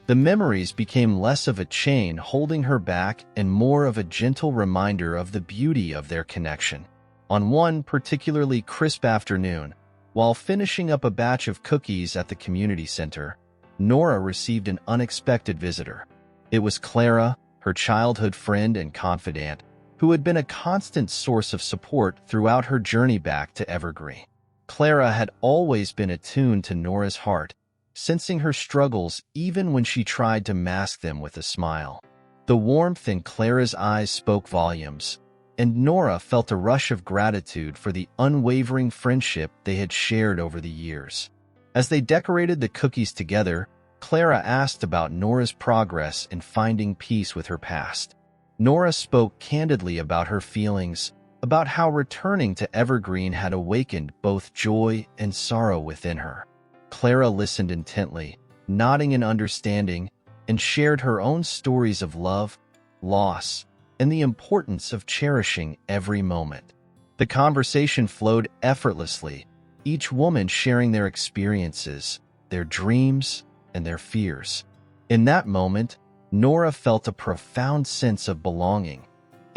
The memories became less of a chain holding her back and more of a gentle reminder of the beauty of their connection. On one particularly crisp afternoon, while finishing up a batch of cookies at the community center, Nora received an unexpected visitor. It was Clara, her childhood friend and confidant, who had been a constant source of support throughout her journey back to Evergreen. Clara had always been attuned to Nora's heart, sensing her struggles even when she tried to mask them with a smile. The warmth in Clara's eyes spoke volumes, and Nora felt a rush of gratitude for the unwavering friendship they had shared over the years. As they decorated the cookies together, Clara asked about Nora's progress in finding peace with her past. Nora spoke candidly about her feelings, about how returning to Evergreen had awakened both joy and sorrow within her. Clara listened intently, nodding in understanding, and shared her own stories of love, loss, and the importance of cherishing every moment. The conversation flowed effortlessly, each woman sharing their experiences, their dreams, and their fears. In that moment, Nora felt a profound sense of belonging,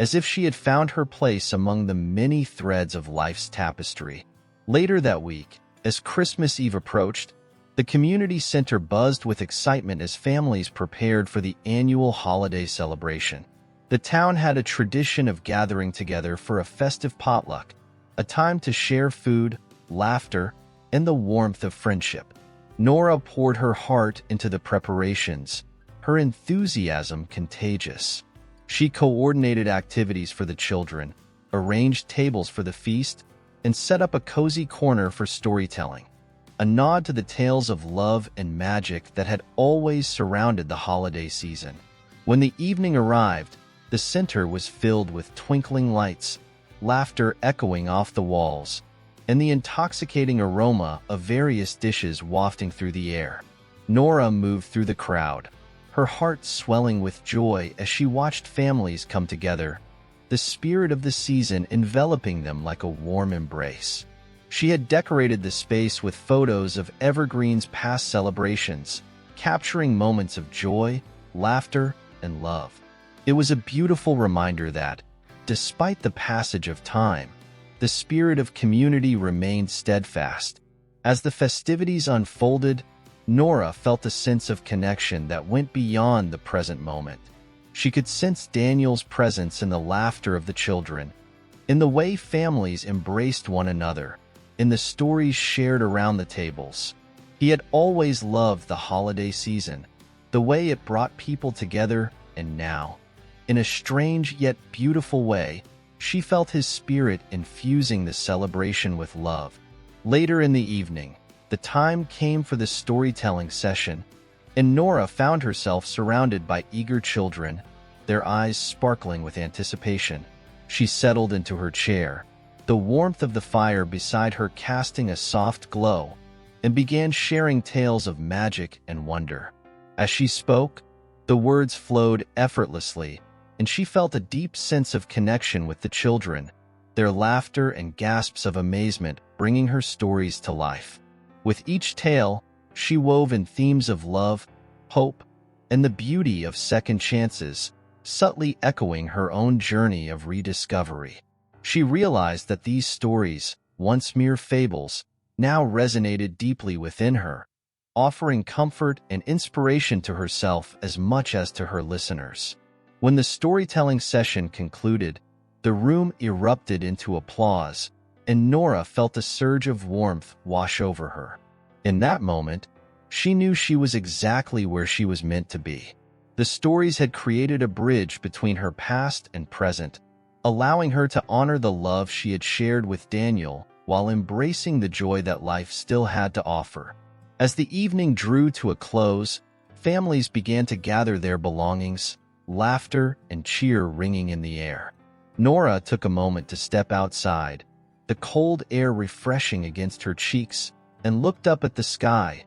as if she had found her place among the many threads of life's tapestry. Later that week, as Christmas Eve approached, the community center buzzed with excitement as families prepared for the annual holiday celebration. The town had a tradition of gathering together for a festive potluck, a time to share food, laughter, and the warmth of friendship. Nora poured her heart into the preparations, her enthusiasm contagious. She coordinated activities for the children, arranged tables for the feast, and set up a cozy corner for storytelling, a nod to the tales of love and magic that had always surrounded the holiday season. When the evening arrived, the center was filled with twinkling lights, laughter echoing off the walls, and the intoxicating aroma of various dishes wafting through the air. Nora moved through the crowd, her heart swelling with joy as she watched families come together, the spirit of the season enveloping them like a warm embrace. She had decorated the space with photos of Evergreen's past celebrations, capturing moments of joy, laughter, and love. It was a beautiful reminder that, despite the passage of time, the spirit of community remained steadfast. As the festivities unfolded, Nora felt a sense of connection that went beyond the present moment. She could sense Daniel's presence in the laughter of the children, in the way families embraced one another, in the stories shared around the tables. He had always loved the holiday season, the way it brought people together, and now, in a strange yet beautiful way, she felt his spirit infusing the celebration with love. Later in the evening, the time came for the storytelling session, and Nora found herself surrounded by eager children, their eyes sparkling with anticipation. She settled into her chair, the warmth of the fire beside her casting a soft glow, and began sharing tales of magic and wonder. As she spoke, the words flowed effortlessly, and she felt a deep sense of connection with the children, their laughter and gasps of amazement bringing her stories to life. With each tale, she wove in themes of love, hope, and the beauty of second chances, subtly echoing her own journey of rediscovery. She realized that these stories, once mere fables, now resonated deeply within her, offering comfort and inspiration to herself as much as to her listeners. When the storytelling session concluded, the room erupted into applause, and Nora felt a surge of warmth wash over her. In that moment, she knew she was exactly where she was meant to be. The stories had created a bridge between her past and present, allowing her to honor the love she had shared with Daniel while embracing the joy that life still had to offer. As the evening drew to a close, families began to gather their belongings, laughter and cheer ringing in the air. Nora took a moment to step outside, the cold air refreshing against her cheeks, and looked up at the sky,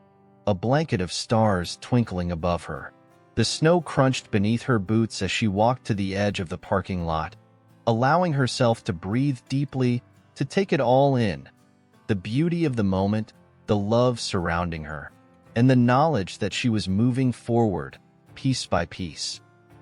a blanket of stars twinkling above her. The snow crunched beneath her boots as she walked to the edge of the parking lot, allowing herself to breathe deeply, to take it all in. The beauty of the moment, the love surrounding her, and the knowledge that she was moving forward, piece by piece.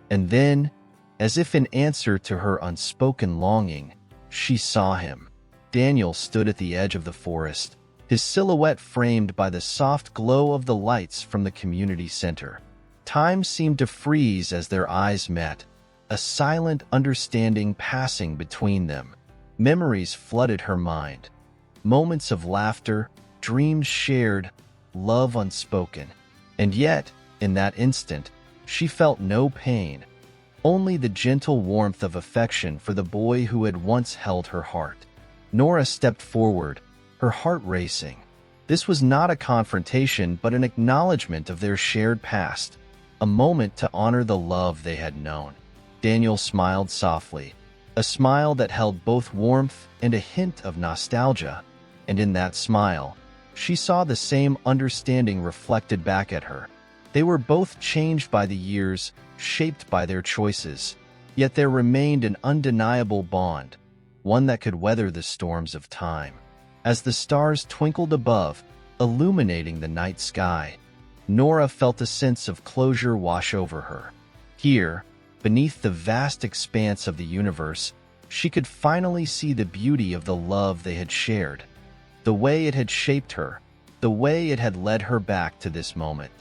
And then, as if in answer to her unspoken longing, she saw him. Daniel stood at the edge of the forest, his silhouette framed by the soft glow of the lights from the community center. Time seemed to freeze as their eyes met, a silent understanding passing between them. Memories flooded her mind. moments of laughter, dreams shared, love unspoken. And yet, in that instant, she felt no pain, only the gentle warmth of affection for the boy who had once held her heart. Nora stepped forward, her heart racing. This was not a confrontation but an acknowledgement of their shared past, a moment to honor the love they had known. Daniel smiled softly, a smile that held both warmth and a hint of nostalgia, and in that smile, she saw the same understanding reflected back at her. They were both changed by the years, shaped by their choices, yet there remained an undeniable bond, one that could weather the storms of time. As the stars twinkled above, illuminating the night sky, Nora felt a sense of closure wash over her. Here, beneath the vast expanse of the universe, she could finally see the beauty of the love they had shared, the way it had shaped her, the way it had led her back to this moment.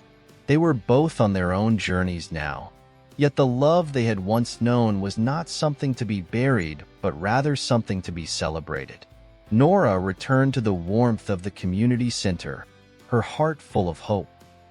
They were both on their own journeys now, yet the love they had once known was not something to be buried, but rather something to be celebrated. Nora returned to the warmth of the community center, her heart full of hope.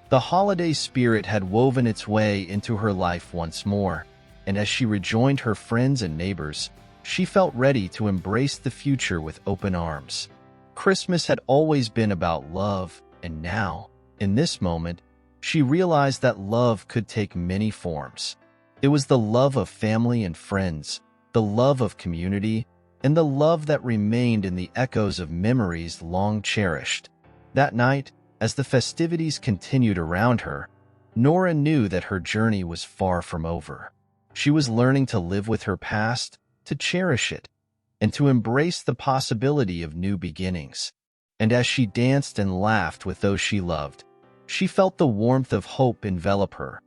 The holiday spirit had woven its way into her life once more, and as she rejoined her friends and neighbors, she felt ready to embrace the future with open arms. Christmas had always been about love, and now, in this moment, she realized that love could take many forms. It was the love of family and friends, the love of community, and the love that remained in the echoes of memories long cherished. That night, as the festivities continued around her, Nora knew that her journey was far from over. She was learning to live with her past, to cherish it, and to embrace the possibility of new beginnings. And as she danced and laughed with those she loved, she felt the warmth of hope envelop her,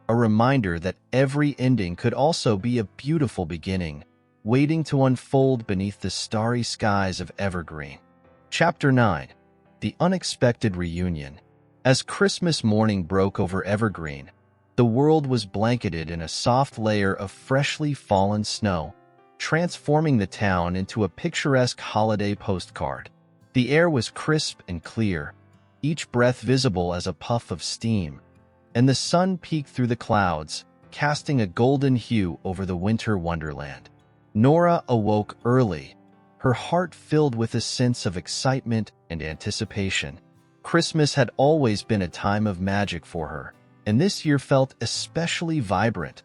a reminder that every ending could also be a beautiful beginning, waiting to unfold beneath the starry skies of Evergreen. Chapter 9. The Unexpected Reunion. As Christmas morning broke over Evergreen, the world was blanketed in a soft layer of freshly fallen snow, transforming the town into a picturesque holiday postcard. The air was crisp and clear, each breath visible as a puff of steam, and the sun peeked through the clouds, casting a golden hue over the winter wonderland. Nora awoke early, her heart filled with a sense of excitement and anticipation. Christmas had always been a time of magic for her, and this year felt especially vibrant,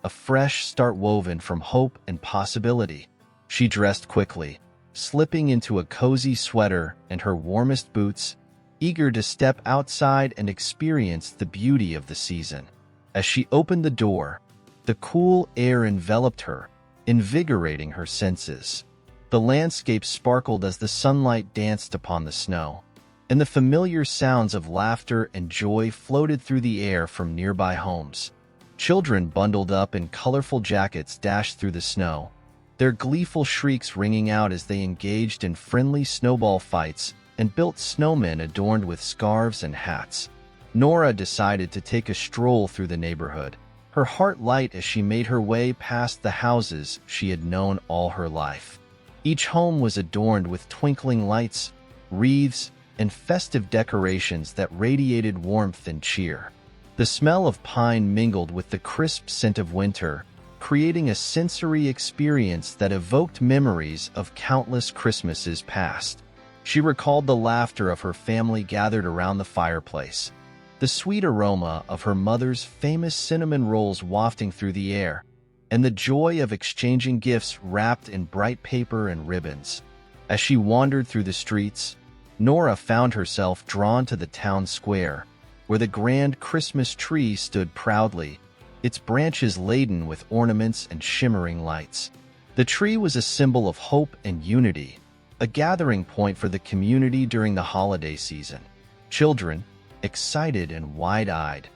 a fresh start woven from hope and possibility. She dressed quickly, slipping into a cozy sweater and her warmest boots, eager to step outside and experience the beauty of the season. As she opened the door, the cool air enveloped her, invigorating her senses. The landscape sparkled as the sunlight danced upon the snow, and the familiar sounds of laughter and joy floated through the air from nearby homes. Children bundled up in colorful jackets dashed through the snow, their gleeful shrieks ringing out as they engaged in friendly snowball fights and built snowmen adorned with scarves and hats. Nora decided to take a stroll through the neighborhood, her heart light as she made her way past the houses she had known all her life. Each home was adorned with twinkling lights, wreaths, and festive decorations that radiated warmth and cheer. The smell of pine mingled with the crisp scent of winter, creating a sensory experience that evoked memories of countless Christmases past. She recalled the laughter of her family gathered around the fireplace, the sweet aroma of her mother's famous cinnamon rolls wafting through the air, and the joy of exchanging gifts wrapped in bright paper and ribbons. As she wandered through the streets, Nora found herself drawn to the town square, where the grand Christmas tree stood proudly, its branches laden with ornaments and shimmering lights. The tree was a symbol of hope and unity, a gathering point for the community during the holiday season. Children, excited and wide-eyed,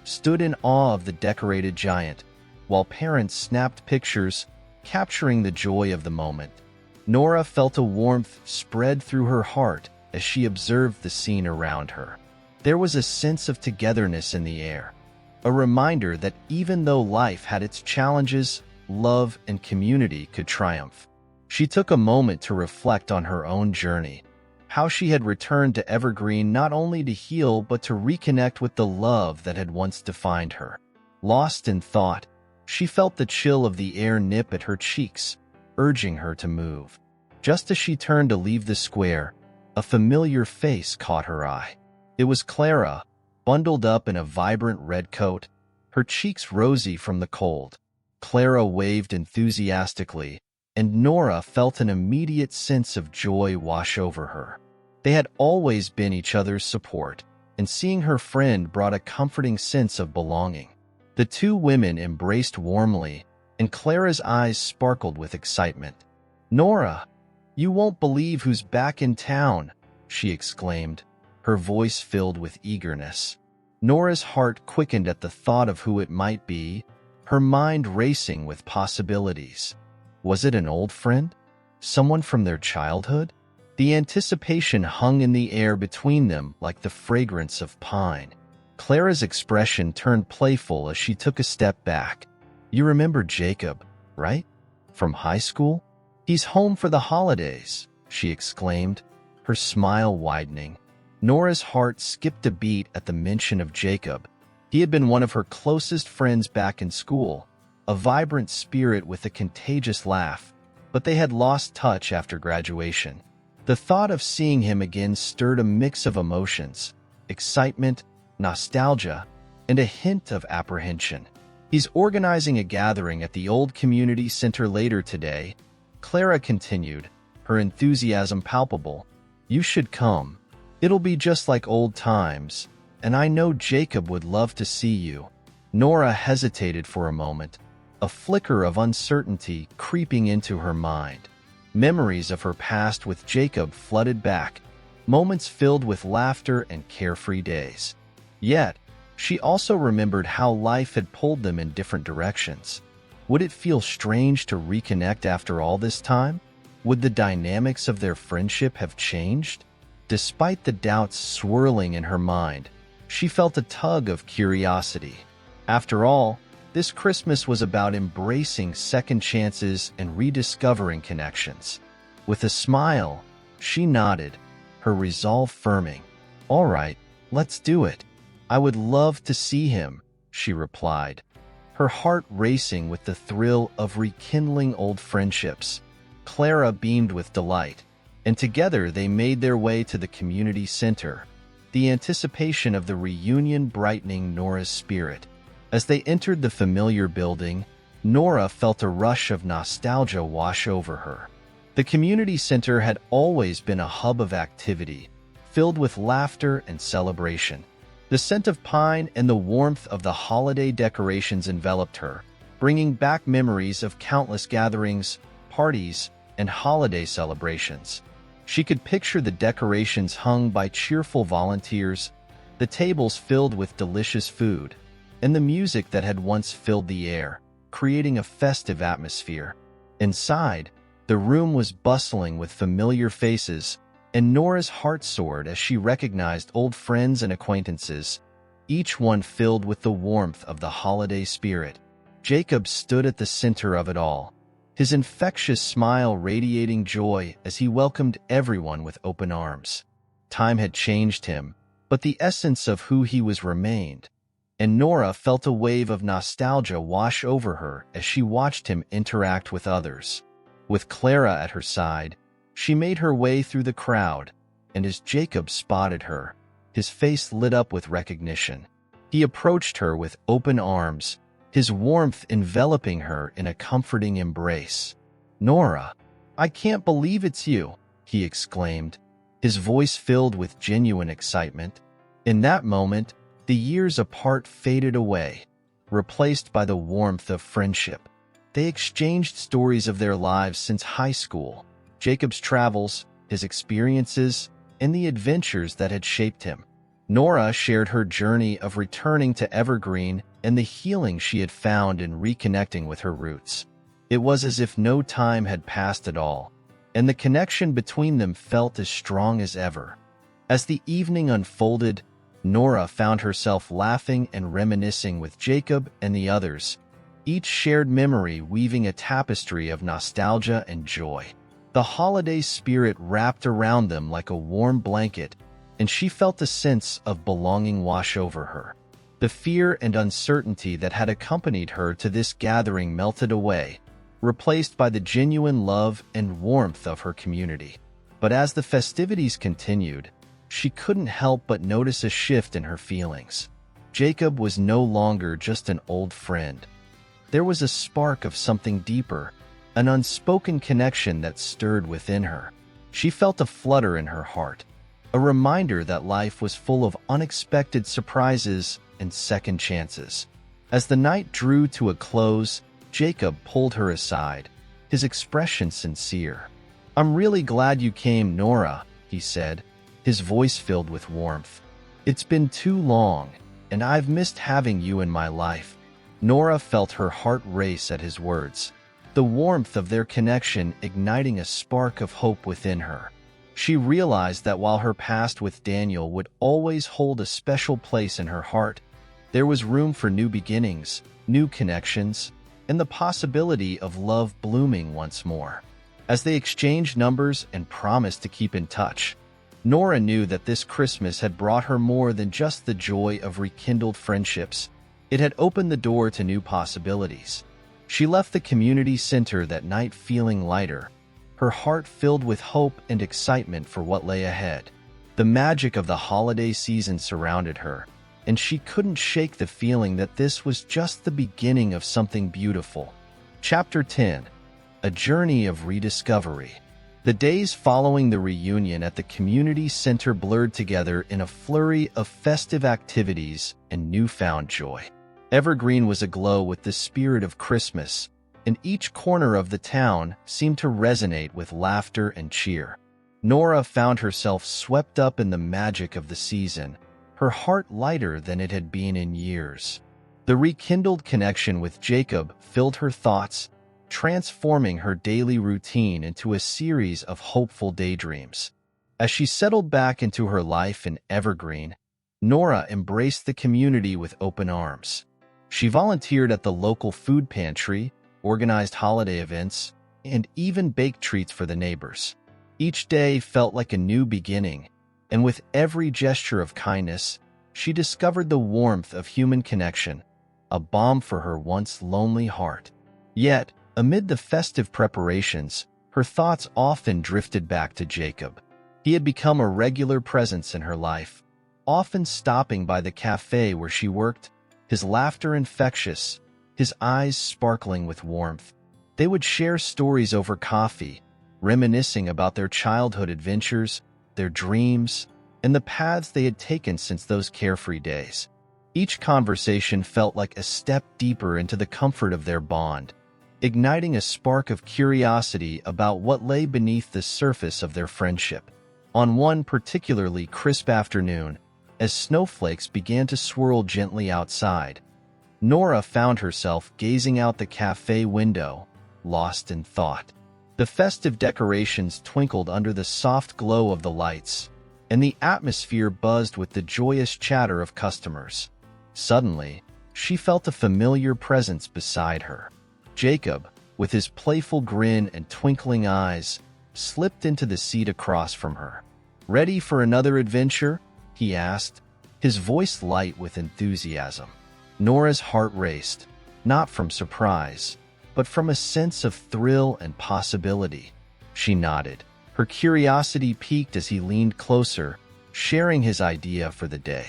stood in awe of the decorated giant, while parents snapped pictures, capturing the joy of the moment. Nora felt a warmth spread through her heart as she observed the scene around her. There was a sense of togetherness in the air, a reminder that even though life had its challenges, love and community could triumph. She took a moment to reflect on her own journey, how she had returned to Evergreen not only to heal but to reconnect with the love that had once defined her. Lost in thought, she felt the chill of the air nip at her cheeks, urging her to move. Just as she turned to leave the square, a familiar face caught her eye. It was Clara, bundled up in a vibrant red coat, her cheeks rosy from the cold. Clara waved enthusiastically, and Nora felt an immediate sense of joy wash over her. They had always been each other's support, and seeing her friend brought a comforting sense of belonging. The two women embraced warmly, and Clara's eyes sparkled with excitement. "Nora, you won't believe who's back in town," she exclaimed, her voice filled with eagerness. Nora's heart quickened at the thought of who it might be, her mind racing with possibilities. Was it an old friend? Someone from their childhood? The anticipation hung in the air between them like the fragrance of pine. Clara's expression turned playful as she took a step back. "You remember Jacob, right? From high school? He's home for the holidays," she exclaimed, her smile widening. Nora's heart skipped a beat at the mention of Jacob. He had been one of her closest friends back in school, a vibrant spirit with a contagious laugh, but they had lost touch after graduation. The thought of seeing him again stirred a mix of emotions, excitement, nostalgia, and a hint of apprehension. "He's organizing a gathering at the old community center later today," Clara continued, her enthusiasm palpable. "You should come. It'll be just like old times, and I know Jacob would love to see you." Nora hesitated for a moment, a flicker of uncertainty creeping into her mind. Memories of her past with Jacob flooded back, moments filled with laughter and carefree days. Yet, she also remembered how life had pulled them in different directions. Would it feel strange to reconnect after all this time? Would the dynamics of their friendship have changed? Despite the doubts swirling in her mind, she felt a tug of curiosity. After all, this Christmas was about embracing second chances and rediscovering connections. With a smile, she nodded, her resolve firming. "All right, let's do it. I would love to see him," she replied, her heart racing with the thrill of rekindling old friendships. Clara beamed with delight, and together they made their way to the community center, the anticipation of the reunion brightening Nora's spirit. As they entered the familiar building, Nora felt a rush of nostalgia wash over her. The community center had always been a hub of activity, filled with laughter and celebration. The scent of pine and the warmth of the holiday decorations enveloped her, bringing back memories of countless gatherings, parties, and holiday celebrations. She could picture the decorations hung by cheerful volunteers, the tables filled with delicious food, and the music that had once filled the air, creating a festive atmosphere. Inside, the room was bustling with familiar faces, and Nora's heart soared as she recognized old friends and acquaintances, each one filled with the warmth of the holiday spirit. Jacob stood at the center of it all, his infectious smile radiating joy as he welcomed everyone with open arms. Time had changed him, but the essence of who he was remained, and Nora felt a wave of nostalgia wash over her as she watched him interact with others. With Clara at her side, she made her way through the crowd, and as Jacob spotted her, his face lit up with recognition. He approached her with open arms, his warmth enveloping her in a comforting embrace. "Nora, I can't believe it's you," he exclaimed, his voice filled with genuine excitement. In that moment, the years apart faded away, replaced by the warmth of friendship. They exchanged stories of their lives since high school, Jacob's travels, his experiences, and the adventures that had shaped him. Nora shared her journey of returning to Evergreen and the healing she had found in reconnecting with her roots. It was as if no time had passed at all, and the connection between them felt as strong as ever. As the evening unfolded, Nora found herself laughing and reminiscing with Jacob and the others, each shared memory weaving a tapestry of nostalgia and joy. The holiday spirit wrapped around them like a warm blanket, and she felt a sense of belonging wash over her. The fear and uncertainty that had accompanied her to this gathering melted away, replaced by the genuine love and warmth of her community. But as the festivities continued, she couldn't help but notice a shift in her feelings. Jacob was no longer just an old friend. There was a spark of something deeper, an unspoken connection that stirred within her. She felt a flutter in her heart, a reminder that life was full of unexpected surprises and second chances. As the night drew to a close, Jacob pulled her aside, his expression sincere. "I'm really glad you came, Nora," he said, his voice filled with warmth. "It's been too long, and I've missed having you in my life." Nora felt her heart race at his words, the warmth of their connection igniting a spark of hope within her. She realized that while her past with Daniel would always hold a special place in her heart, there was room for new beginnings, new connections, and the possibility of love blooming once more. As they exchanged numbers and promised to keep in touch, Nora knew that this Christmas had brought her more than just the joy of rekindled friendships. It had opened the door to new possibilities. She left the community center that night feeling lighter, her heart filled with hope and excitement for what lay ahead. The magic of the holiday season surrounded her, and she couldn't shake the feeling that this was just the beginning of something beautiful. Chapter 10. A Journey of Rediscovery. The days following the reunion at the community center blurred together in a flurry of festive activities and newfound joy. Evergreen was aglow with the spirit of Christmas, and each corner of the town seemed to resonate with laughter and cheer. Nora found herself swept up in the magic of the season, her heart lighter than it had been in years. The rekindled connection with Jacob filled her thoughts, transforming her daily routine into a series of hopeful daydreams. As she settled back into her life in Evergreen, Nora embraced the community with open arms. She volunteered at the local food pantry, organized holiday events, and even baked treats for the neighbors. Each day felt like a new beginning, and with every gesture of kindness, she discovered the warmth of human connection, a balm for her once lonely heart. Yet, amid the festive preparations, her thoughts often drifted back to Jacob. He had become a regular presence in her life, often stopping by the cafe where she worked, his laughter infectious, his eyes sparkling with warmth. They would share stories over coffee, reminiscing about their childhood adventures, their dreams, and the paths they had taken since those carefree days. Each conversation felt like a step deeper into the comfort of their bond, igniting a spark of curiosity about what lay beneath the surface of their friendship. On one particularly crisp afternoon, as snowflakes began to swirl gently outside, Nora found herself gazing out the cafe window, lost in thought. The festive decorations twinkled under the soft glow of the lights, and the atmosphere buzzed with the joyous chatter of customers. Suddenly, she felt a familiar presence beside her. Jacob, with his playful grin and twinkling eyes, slipped into the seat across from her. "Ready for another adventure?" he asked, his voice light with enthusiasm. Nora's heart raced, not from surprise, but from a sense of thrill and possibility. She nodded, her curiosity piqued as he leaned closer, sharing his idea for the day.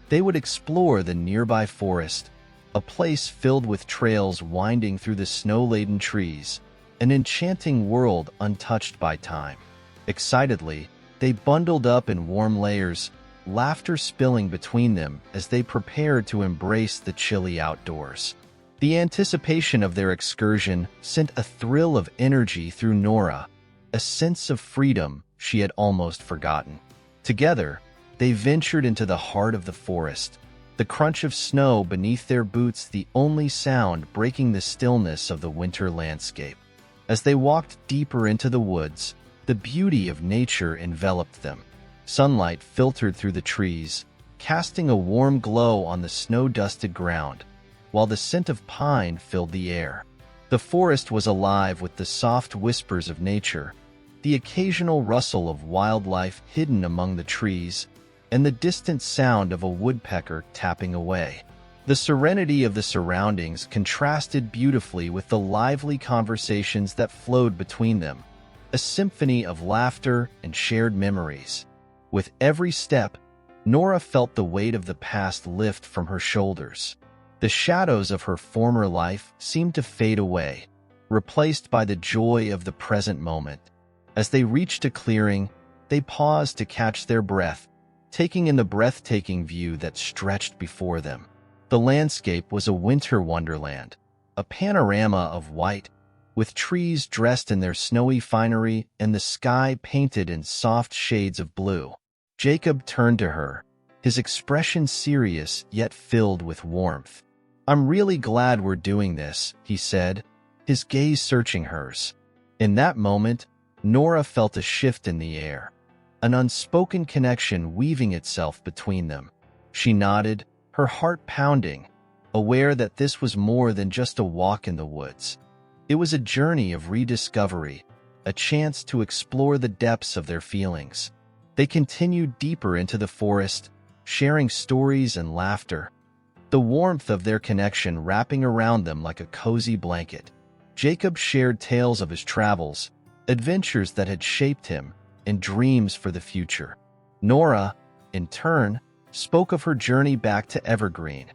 They would explore the nearby forest, a place filled with trails winding through the snow-laden trees, an enchanting world untouched by time. Excitedly, they bundled up in warm layers, laughter spilling between them as they prepared to embrace the chilly outdoors. The anticipation of their excursion sent a thrill of energy through Nora, a sense of freedom she had almost forgotten. Together, they ventured into the heart of the forest, the crunch of snow beneath their boots the only sound breaking the stillness of the winter landscape. As they walked deeper into the woods, the beauty of nature enveloped them. Sunlight filtered through the trees, casting a warm glow on the snow-dusted ground, while the scent of pine filled the air. The forest was alive with the soft whispers of nature, the occasional rustle of wildlife hidden among the trees, and the distant sound of a woodpecker tapping away. The serenity of the surroundings contrasted beautifully with the lively conversations that flowed between them, a symphony of laughter and shared memories. With every step, Nora felt the weight of the past lift from her shoulders. The shadows of her former life seemed to fade away, replaced by the joy of the present moment. As they reached a clearing, they paused to catch their breath, taking in the breathtaking view that stretched before them. The landscape was a winter wonderland, a panorama of white, with trees dressed in their snowy finery and the sky painted in soft shades of blue. Jacob turned to her, his expression serious yet filled with warmth. "I'm really glad we're doing this," he said, his gaze searching hers. In that moment, Nora felt a shift in the air, an unspoken connection weaving itself between them. She nodded, her heart pounding, aware that this was more than just a walk in the woods. It was a journey of rediscovery, a chance to explore the depths of their feelings. They continued deeper into the forest, sharing stories and laughter, the warmth of their connection wrapping around them like a cozy blanket. Jacob shared tales of his travels, adventures that had shaped him, and dreams for the future. Nora, in turn, spoke of her journey back to Evergreen,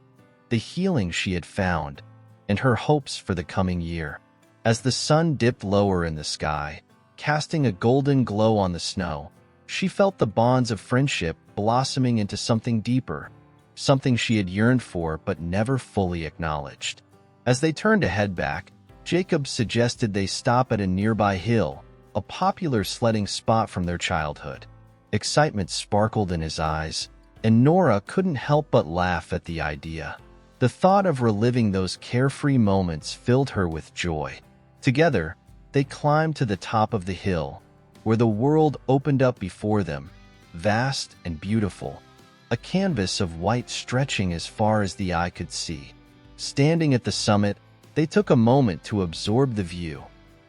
the healing she had found, and her hopes for the coming year. As the sun dipped lower in the sky, casting a golden glow on the snow, she felt the bonds of friendship blossoming into something deeper, something she had yearned for but never fully acknowledged. As they turned to head back, Jacob suggested they stop at a nearby hill, a popular sledding spot from their childhood. Excitement sparkled in his eyes, and Nora couldn't help but laugh at the idea. The thought of reliving those carefree moments filled her with joy. Together, they climbed to the top of the hill, where the world opened up before them, vast and beautiful, a canvas of white stretching as far as the eye could see. Standing at the summit, they took a moment to absorb the view,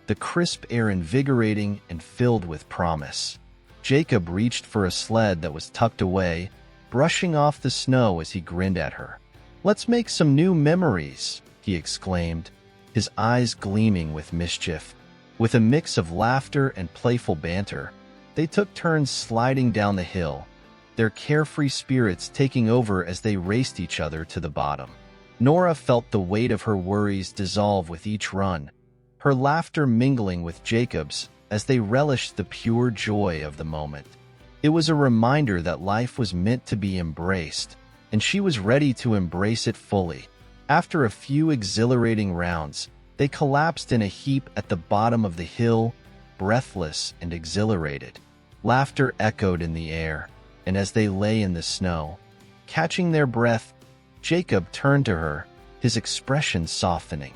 the crisp air invigorating and filled with promise. Jacob reached for a sled that was tucked away, brushing off the snow as he grinned at her. "Let's make some new memories," he exclaimed, his eyes gleaming with mischief. With a mix of laughter and playful banter, they took turns sliding down the hill, their carefree spirits taking over as they raced each other to the bottom. Nora felt the weight of her worries dissolve with each run, her laughter mingling with Jacob's as they relished the pure joy of the moment. It was a reminder that life was meant to be embraced, and she was ready to embrace it fully. After a few exhilarating rounds, they collapsed in a heap at the bottom of the hill, breathless and exhilarated. Laughter echoed in the air, and as they lay in the snow, catching their breath, Jacob turned to her, his expression softening.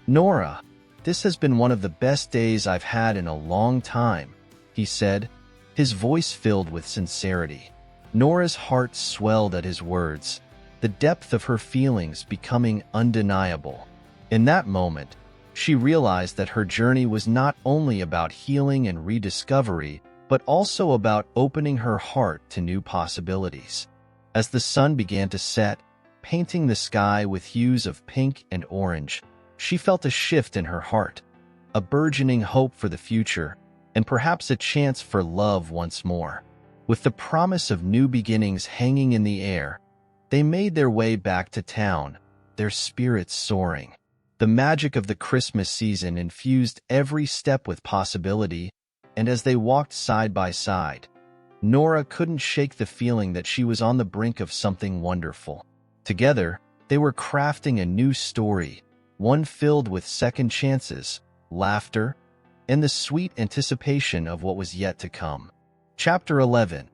"Nora, this has been one of the best days I've had in a long time," he said, his voice filled with sincerity. Nora's heart swelled at his words, the depth of her feelings becoming undeniable. In that moment, she realized that her journey was not only about healing and rediscovery, but also about opening her heart to new possibilities. As the sun began to set, painting the sky with hues of pink and orange, she felt a shift in her heart, a burgeoning hope for the future, and perhaps a chance for love once more. With the promise of new beginnings hanging in the air, they made their way back to town, their spirits soaring. The magic of the Christmas season infused every step with possibility, and as they walked side by side, Nora couldn't shake the feeling that she was on the brink of something wonderful. Together, they were crafting a new story, one filled with second chances, laughter, and the sweet anticipation of what was yet to come. Chapter 11.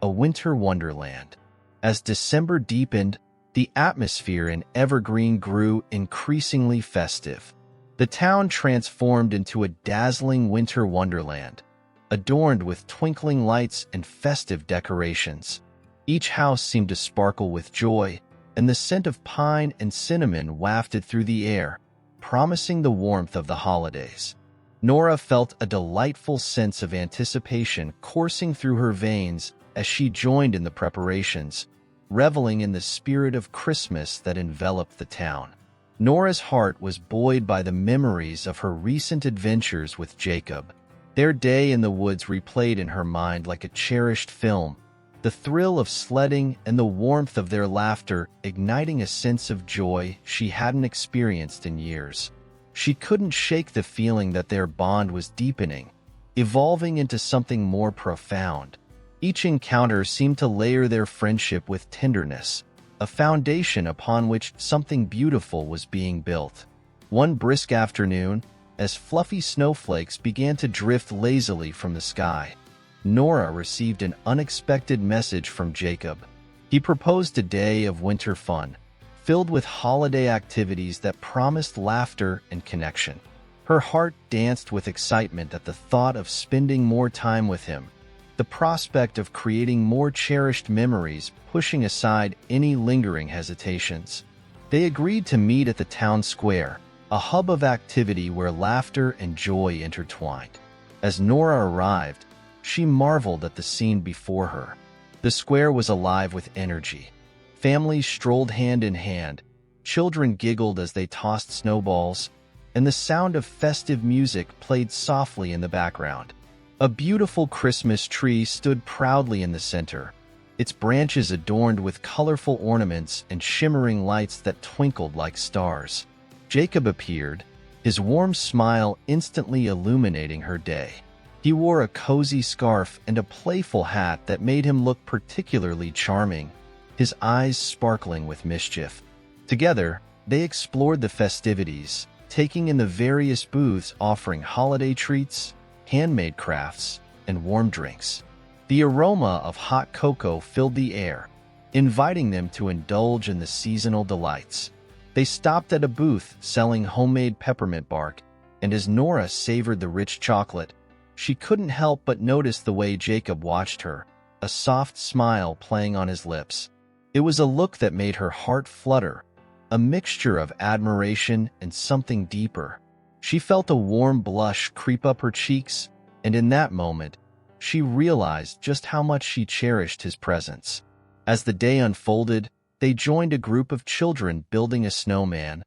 A Winter Wonderland. As December deepened, the atmosphere in Evergreen grew increasingly festive. The town transformed into a dazzling winter wonderland, adorned with twinkling lights and festive decorations. Each house seemed to sparkle with joy, and the scent of pine and cinnamon wafted through the air, promising the warmth of the holidays. Nora felt a delightful sense of anticipation coursing through her veins as she joined in the preparations, reveling in the spirit of Christmas that enveloped the town. Nora's heart was buoyed by the memories of her recent adventures with Jacob. Their day in the woods replayed in her mind like a cherished film, the thrill of sledding and the warmth of their laughter igniting a sense of joy she hadn't experienced in years. She couldn't shake the feeling that their bond was deepening, evolving into something more profound. Each encounter seemed to layer their friendship with tenderness, a foundation upon which something beautiful was being built. One brisk afternoon, as fluffy snowflakes began to drift lazily from the sky, Nora received an unexpected message from Jacob. He proposed a day of winter fun, filled with holiday activities that promised laughter and connection. Her heart danced with excitement at the thought of spending more time with him, the prospect of creating more cherished memories pushing aside any lingering hesitations. They agreed to meet at the town square, a hub of activity where laughter and joy intertwined. As Nora arrived, she marveled at the scene before her. The square was alive with energy. Families strolled hand in hand, children giggled as they tossed snowballs, and the sound of festive music played softly in the background. A beautiful Christmas tree stood proudly in the center, its branches adorned with colorful ornaments and shimmering lights that twinkled like stars. Jacob appeared, his warm smile instantly illuminating her day. He wore a cozy scarf and a playful hat that made him look particularly charming, his eyes sparkling with mischief. Together, they explored the festivities, taking in the various booths offering holiday treats, handmade crafts, and warm drinks. The aroma of hot cocoa filled the air, inviting them to indulge in the seasonal delights. They stopped at a booth selling homemade peppermint bark, and as Nora savored the rich chocolate, she couldn't help but notice the way Jacob watched her, a soft smile playing on his lips. It was a look that made her heart flutter, a mixture of admiration and something deeper. She felt a warm blush creep up her cheeks, and in that moment, she realized just how much she cherished his presence. As the day unfolded, they joined a group of children building a snowman,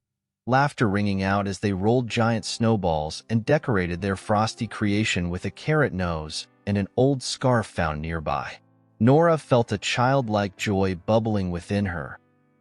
laughter ringing out as they rolled giant snowballs and decorated their frosty creation with a carrot nose and an old scarf found nearby. Nora felt a childlike joy bubbling within her,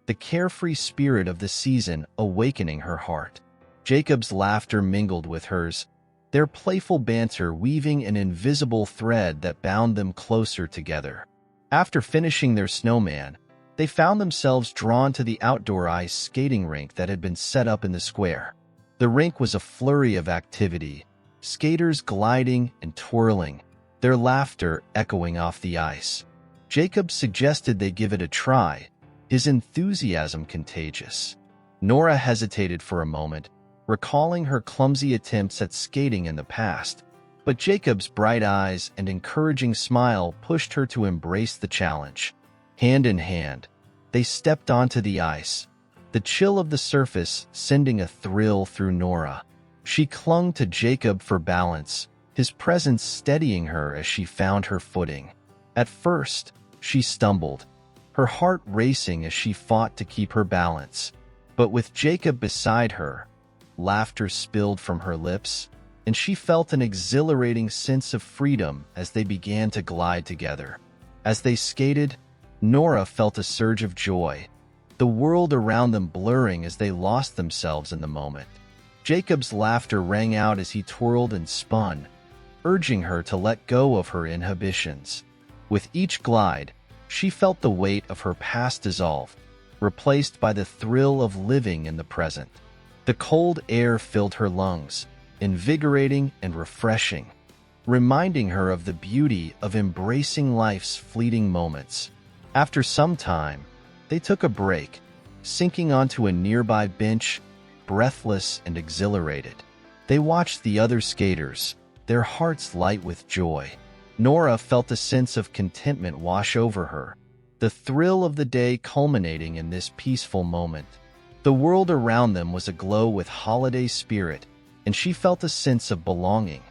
the carefree spirit of the season awakening her heart. Jacob's laughter mingled with hers, their playful banter weaving an invisible thread that bound them closer together. After finishing their snowman, they found themselves drawn to the outdoor ice skating rink that had been set up in the square. The rink was a flurry of activity, skaters gliding and twirling, their laughter echoing off the ice. Jacob suggested they give it a try, his enthusiasm contagious. Nora hesitated for a moment, recalling her clumsy attempts at skating in the past, but Jacob's bright eyes and encouraging smile pushed her to embrace the challenge. Hand in hand, they stepped onto the ice, the chill of the surface sending a thrill through Nora. She clung to Jacob for balance, his presence steadying her as she found her footing. At first, she stumbled, her heart racing as she fought to keep her balance. But with Jacob beside her, laughter spilled from her lips, and she felt an exhilarating sense of freedom as they began to glide together. As they skated, Nora felt a surge of joy, the world around them blurring as they lost themselves in the moment. Jacob's laughter rang out as he twirled and spun, urging her to let go of her inhibitions. With each glide, she felt the weight of her past dissolve, replaced by the thrill of living in the present. The cold air filled her lungs, invigorating and refreshing, reminding her of the beauty of embracing life's fleeting moments. After some time, they took a break, sinking onto a nearby bench, breathless and exhilarated. They watched the other skaters, their hearts light with joy. Nora felt a sense of contentment wash over her, the thrill of the day culminating in this peaceful moment. The world around them was aglow with holiday spirit, and she felt a sense of belonging,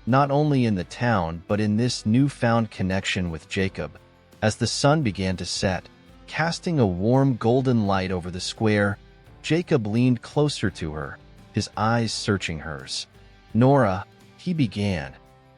not only in the town but in this newfound connection with Jacob. As the sun began to set, casting a warm golden light over the square, Jacob leaned closer to her, his eyes searching hers. "Nora," he began,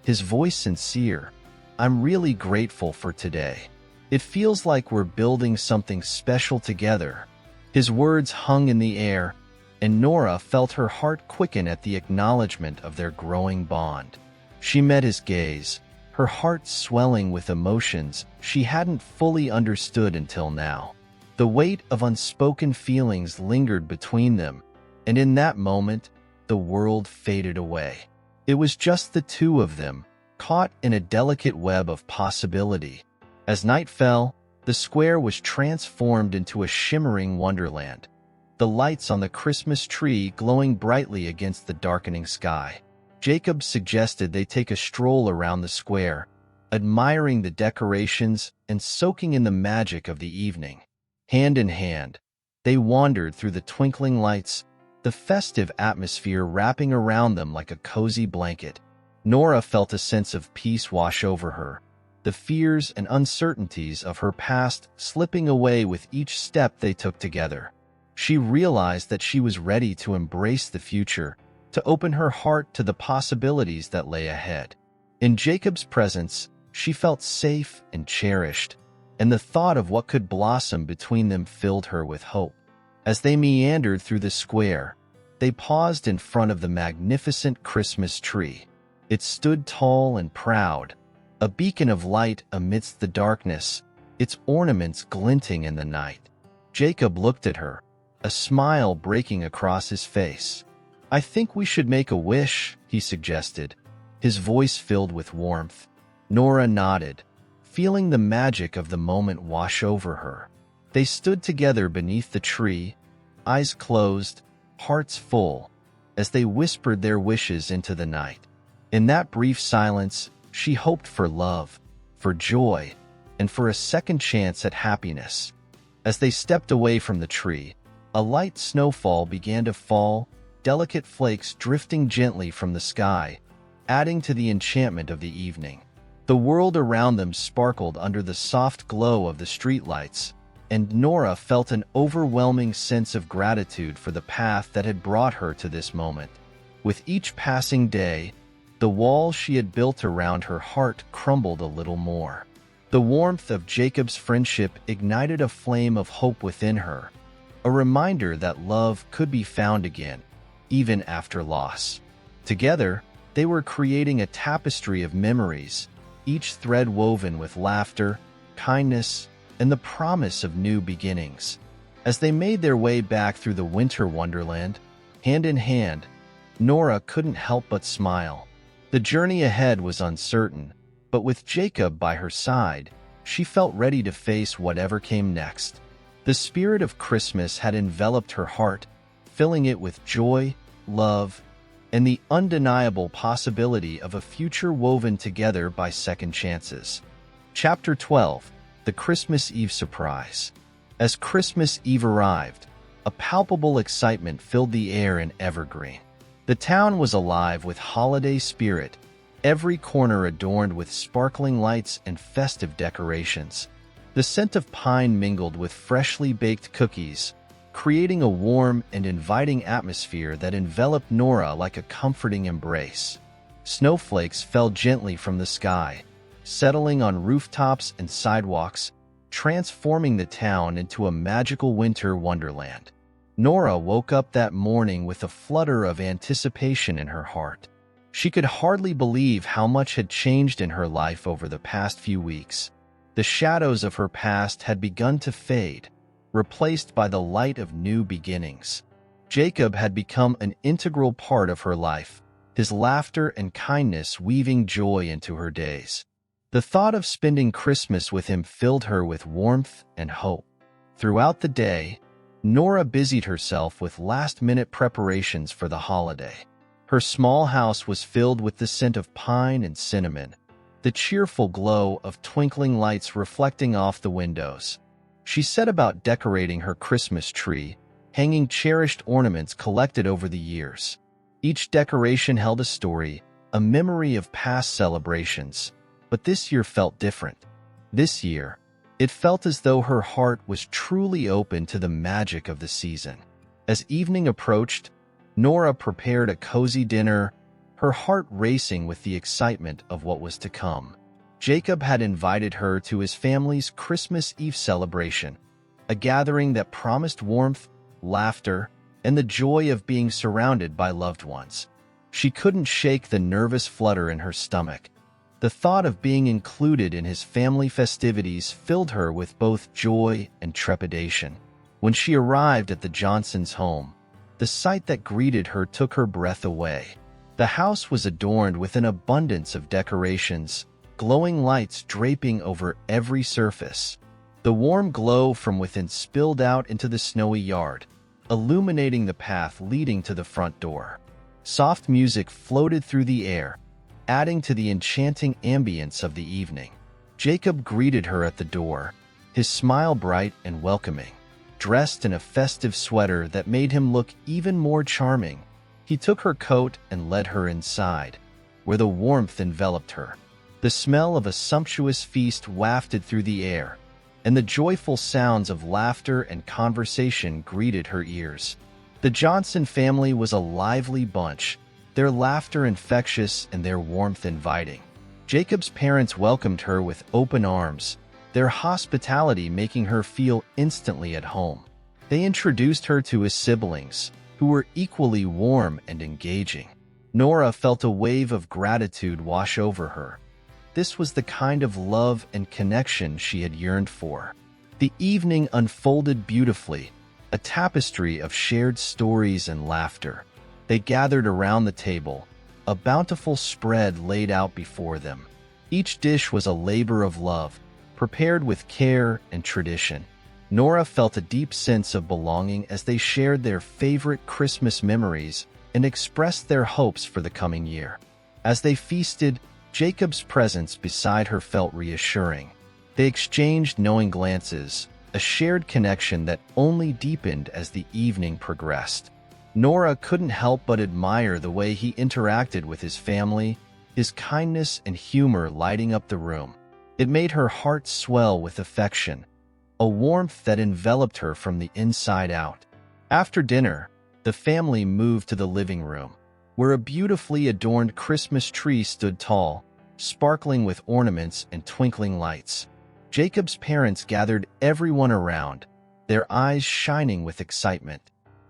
his voice sincere, "I'm really grateful for today. It feels like we're building something special together." His words hung in the air, and Nora felt her heart quicken at the acknowledgement of their growing bond. She met his gaze, her heart swelling with emotions she hadn't fully understood until now. The weight of unspoken feelings lingered between them, and in that moment, the world faded away. It was just the two of them, caught in a delicate web of possibility. As night fell, the square was transformed into a shimmering wonderland, the lights on the Christmas tree glowing brightly against the darkening sky. Jacob suggested they take a stroll around the square, admiring the decorations and soaking in the magic of the evening. Hand in hand, they wandered through the twinkling lights, the festive atmosphere wrapping around them like a cozy blanket. Nora felt a sense of peace wash over her, the fears and uncertainties of her past slipping away with each step they took together. She realized that she was ready to embrace the future, to open her heart to the possibilities that lay ahead. In Jacob's presence, she felt safe and cherished, and the thought of what could blossom between them filled her with hope. As they meandered through the square, they paused in front of the magnificent Christmas tree. It stood tall and proud, a beacon of light amidst the darkness, its ornaments glinting in the night. Jacob looked at her, a smile breaking across his face. "I think we should make a wish," he suggested, his voice filled with warmth. Nora nodded, feeling the magic of the moment wash over her. They stood together beneath the tree, eyes closed, hearts full, as they whispered their wishes into the night. In that brief silence, she hoped for love, for joy, and for a second chance at happiness. As they stepped away from the tree, a light snowfall began to fall, delicate flakes drifting gently from the sky, adding to the enchantment of the evening. The world around them sparkled under the soft glow of the streetlights, and Nora felt an overwhelming sense of gratitude for the path that had brought her to this moment. With each passing day, the wall she had built around her heart crumbled a little more. The warmth of Jacob's friendship ignited a flame of hope within her, a reminder that love could be found again, even after loss. Together, they were creating a tapestry of memories, each thread woven with laughter, kindness, and the promise of new beginnings. As they made their way back through the winter wonderland, hand in hand, Nora couldn't help but smile. The journey ahead was uncertain, but with Jacob by her side, she felt ready to face whatever came next. The spirit of Christmas had enveloped her heart, filling it with joy, love, and the undeniable possibility of a future woven together by second chances. Chapter 12. The Christmas Eve Surprise. As Christmas Eve arrived, a palpable excitement filled the air in Evergreen. The town was alive with holiday spirit, every corner adorned with sparkling lights and festive decorations. The scent of pine mingled with freshly baked cookies, creating a warm and inviting atmosphere that enveloped Nora like a comforting embrace. Snowflakes fell gently from the sky, settling on rooftops and sidewalks, transforming the town into a magical winter wonderland. Nora woke up that morning with a flutter of anticipation in her heart. She could hardly believe how much had changed in her life over the past few weeks. The shadows of her past had begun to fade, replaced by the light of new beginnings. Jacob had become an integral part of her life, his laughter and kindness weaving joy into her days. The thought of spending Christmas with him filled her with warmth and hope. Throughout the day, Nora busied herself with last-minute preparations for the holiday. Her small house was filled with the scent of pine and cinnamon, the cheerful glow of twinkling lights reflecting off the windows. She set about decorating her Christmas tree, hanging cherished ornaments collected over the years. Each decoration held a story, a memory of past celebrations. But this year felt different. This year, it felt as though her heart was truly open to the magic of the season. As evening approached, Nora prepared a cozy dinner, her heart racing with the excitement of what was to come. Jacob had invited her to his family's Christmas Eve celebration, a gathering that promised warmth, laughter, and the joy of being surrounded by loved ones. She couldn't shake the nervous flutter in her stomach. The thought of being included in his family festivities filled her with both joy and trepidation. When she arrived at the Johnsons' home, the sight that greeted her took her breath away. The house was adorned with an abundance of decorations, glowing lights draping over every surface. The warm glow from within spilled out into the snowy yard, illuminating the path leading to the front door. Soft music floated through the air, adding to the enchanting ambience of the evening. Jacob greeted her at the door, his smile bright and welcoming. Dressed in a festive sweater that made him look even more charming, he took her coat and led her inside, where the warmth enveloped her. The smell of a sumptuous feast wafted through the air, and the joyful sounds of laughter and conversation greeted her ears. The Johnson family was a lively bunch, their laughter infectious and their warmth inviting. Jacob's parents welcomed her with open arms, their hospitality making her feel instantly at home. They introduced her to his siblings, who were equally warm and engaging. Nora felt a wave of gratitude wash over her. This was the kind of love and connection she had yearned for. The evening unfolded beautifully, a tapestry of shared stories and laughter. They gathered around the table, a bountiful spread laid out before them. Each dish was a labor of love, prepared with care and tradition. Nora felt a deep sense of belonging as they shared their favorite Christmas memories and expressed their hopes for the coming year. As they feasted, Jacob's presence beside her felt reassuring. They exchanged knowing glances, a shared connection that only deepened as the evening progressed. Nora couldn't help but admire the way he interacted with his family, his kindness and humor lighting up the room. It made her heart swell with affection, a warmth that enveloped her from the inside out. After dinner, the family moved to the living room, where a beautifully adorned Christmas tree stood tall, sparkling with ornaments and twinkling lights. Jacob's parents gathered everyone around, their eyes shining with excitement.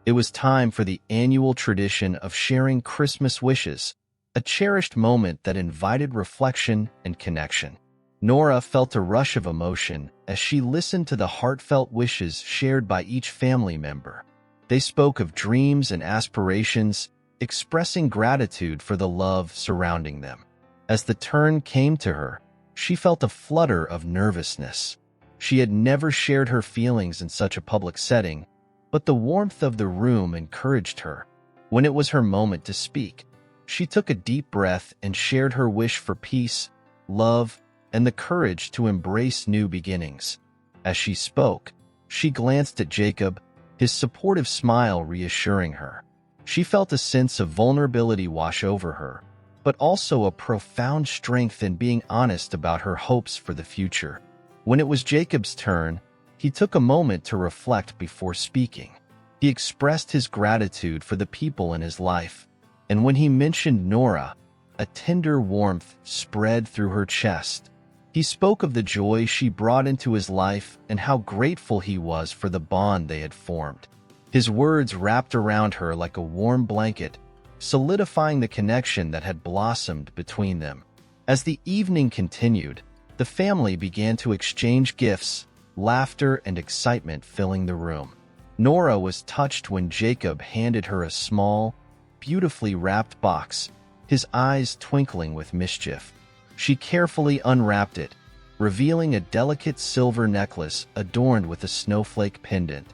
It was time for the annual tradition of sharing Christmas wishes, a cherished moment that invited reflection and connection. Nora felt a rush of emotion as she listened to the heartfelt wishes shared by each family member. They spoke of dreams and aspirations, expressing gratitude for the love surrounding them. As the turn came to her, she felt a flutter of nervousness. She had never shared her feelings in such a public setting, but the warmth of the room encouraged her. When it was her moment to speak, she took a deep breath and shared her wish for peace, love, and the courage to embrace new beginnings. As she spoke, she glanced at Jacob, his supportive smile reassuring her. She felt a sense of vulnerability wash over her, but also a profound strength in being honest about her hopes for the future. When it was Jacob's turn, he took a moment to reflect before speaking. He expressed his gratitude for the people in his life, and when he mentioned Nora, a tender warmth spread through her chest. He spoke of the joy she brought into his life and how grateful he was for the bond they had formed. His words wrapped around her like a warm blanket, solidifying the connection that had blossomed between them. As the evening continued, the family began to exchange gifts, laughter and excitement filling the room. Nora was touched when Jacob handed her a small, beautifully wrapped box, his eyes twinkling with mischief. She carefully unwrapped it, revealing a delicate silver necklace adorned with a snowflake pendant.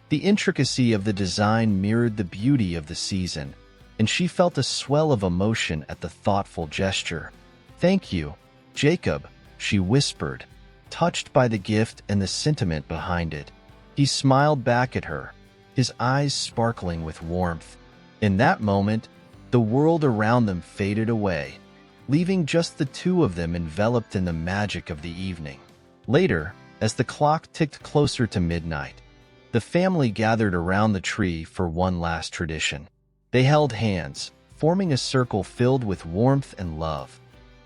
The intricacy of the design mirrored the beauty of the season, and she felt a swell of emotion at the thoughtful gesture. "Thank you, Jacob," she whispered, touched by the gift and the sentiment behind it. He smiled back at her, his eyes sparkling with warmth. In that moment, The world around them faded away, leaving just the two of them enveloped in the magic of the evening. Later, as the clock ticked closer to midnight, the family gathered around the tree for one last tradition. They held hands, forming a circle filled with warmth and love.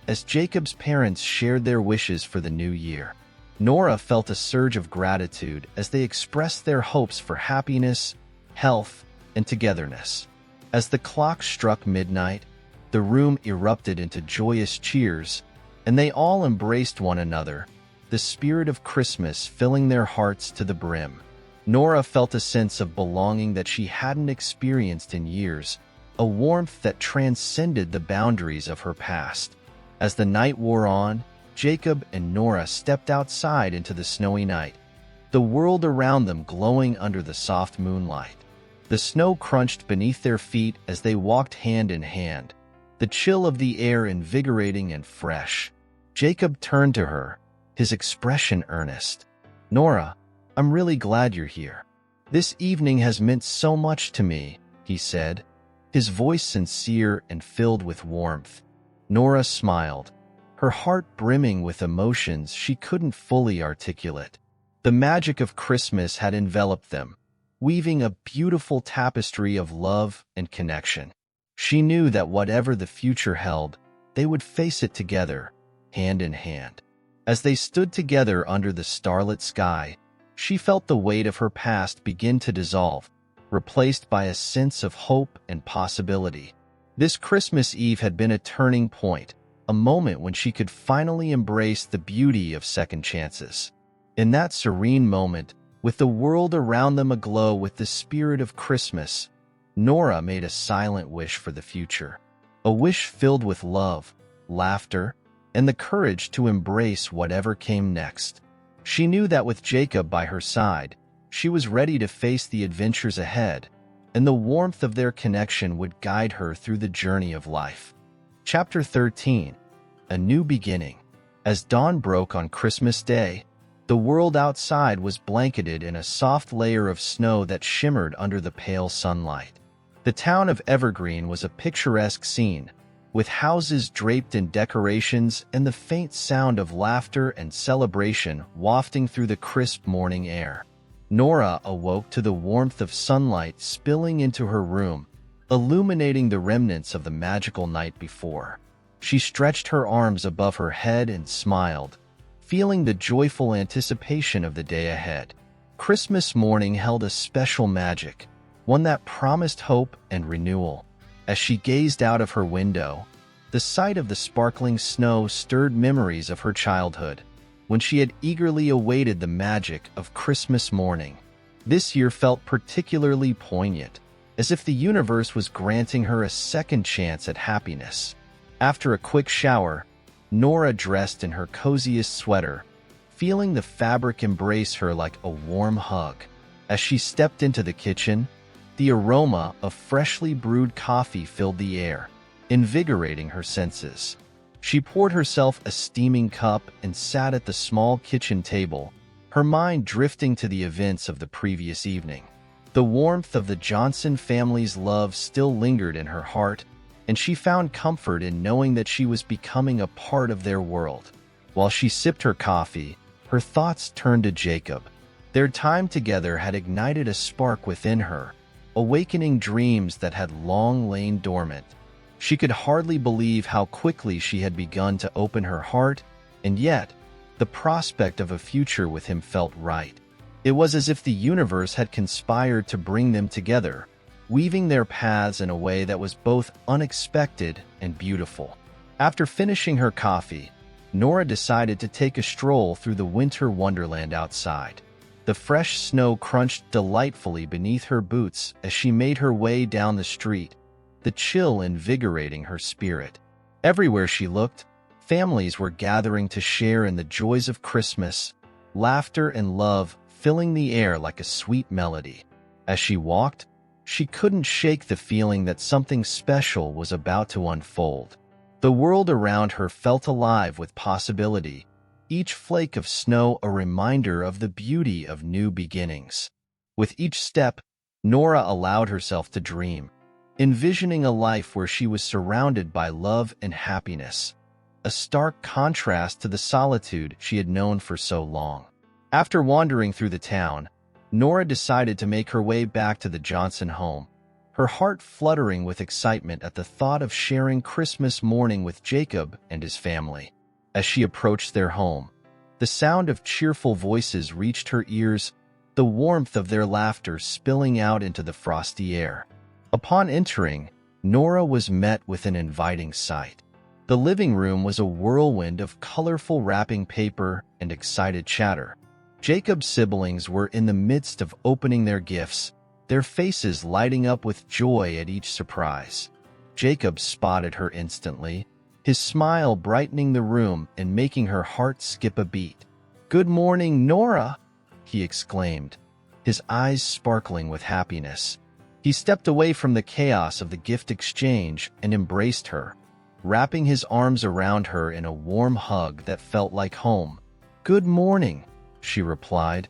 As Jacob's parents shared their wishes for the new year, Nora felt a surge of gratitude as they expressed their hopes for happiness, health, and togetherness. As the clock struck midnight, the room erupted into joyous cheers, and they all embraced one another, the spirit of Christmas filling their hearts to the brim. Nora felt a sense of belonging that she hadn't experienced in years, a warmth that transcended the boundaries of her past. As the night wore on, Jacob and Nora stepped outside into the snowy night, the world around them glowing under the soft moonlight. The snow crunched beneath their feet as they walked hand in hand, the chill of the air invigorating and fresh. Jacob turned to her, his expression earnest. "Nora, I'm really glad you're here. This evening has meant so much to me," he said, his voice sincere and filled with warmth. Nora smiled, her heart brimming with emotions she couldn't fully articulate. The magic of Christmas had enveloped them, weaving a beautiful tapestry of love and connection. She knew that whatever the future held, they would face it together, hand in hand. As they stood together under the starlit sky, she felt the weight of her past begin to dissolve, replaced by a sense of hope and possibility. This Christmas Eve had been a turning point, a moment when she could finally embrace the beauty of second chances. In that serene moment, with the world around them aglow with the spirit of Christmas, Nora made a silent wish for the future, a wish filled with love, laughter, and the courage to embrace whatever came next. She knew that with Jacob by her side, she was ready to face the adventures ahead, and the warmth of their connection would guide her through the journey of life. Chapter 13. A New Beginning. As dawn broke on Christmas Day, the world outside was blanketed in a soft layer of snow that shimmered under the pale sunlight. The town of Evergreen was a picturesque scene, with houses draped in decorations and the faint sound of laughter and celebration wafting through the crisp morning air. Nora awoke to the warmth of sunlight spilling into her room, illuminating the remnants of the magical night before. She stretched her arms above her head and smiled, feeling the joyful anticipation of the day ahead. Christmas morning held a special magic, one that promised hope and renewal. As she gazed out of her window, the sight of the sparkling snow stirred memories of her childhood, when she had eagerly awaited the magic of Christmas morning. This year felt particularly poignant, as if the universe was granting her a second chance at happiness. After a quick shower, Nora dressed in her coziest sweater, feeling the fabric embrace her like a warm hug. As she stepped into the kitchen, the aroma of freshly brewed coffee filled the air, invigorating her senses. She poured herself a steaming cup and sat at the small kitchen table, her mind drifting to the events of the previous evening. The warmth of the Johnson family's love still lingered in her heart, and she found comfort in knowing that she was becoming a part of their world. While she sipped her coffee, her thoughts turned to Jacob. Their time together had ignited a spark within her, awakening dreams that had long lain dormant. She could hardly believe how quickly she had begun to open her heart, and yet, the prospect of a future with him felt right. It was as if the universe had conspired to bring them together, weaving their paths in a way that was both unexpected and beautiful. After finishing her coffee, Nora decided to take a stroll through the winter wonderland outside. The fresh snow crunched delightfully beneath her boots as she made her way down the street, the chill invigorating her spirit. Everywhere she looked, families were gathering to share in the joys of Christmas, laughter and love filling the air like a sweet melody. As she walked, she couldn't shake the feeling that something special was about to unfold. The world around her felt alive with possibility, each flake of snow a reminder of the beauty of new beginnings. With each step, Nora allowed herself to dream, envisioning a life where she was surrounded by love and happiness, a stark contrast to the solitude she had known for so long. After wandering through the town, Nora decided to make her way back to the Johnson home, her heart fluttering with excitement at the thought of sharing Christmas morning with Jacob and his family. As she approached their home, the sound of cheerful voices reached her ears, the warmth of their laughter spilling out into the frosty air. Upon entering, Nora was met with an inviting sight. The living room was a whirlwind of colorful wrapping paper and excited chatter. Jacob's siblings were in the midst of opening their gifts, their faces lighting up with joy at each surprise. Jacob spotted her instantly, his smile brightening the room and making her heart skip a beat. "Good morning, Nora!" he exclaimed, his eyes sparkling with happiness. He stepped away from the chaos of the gift exchange and embraced her, wrapping his arms around her in a warm hug that felt like home. "Good morning," she replied,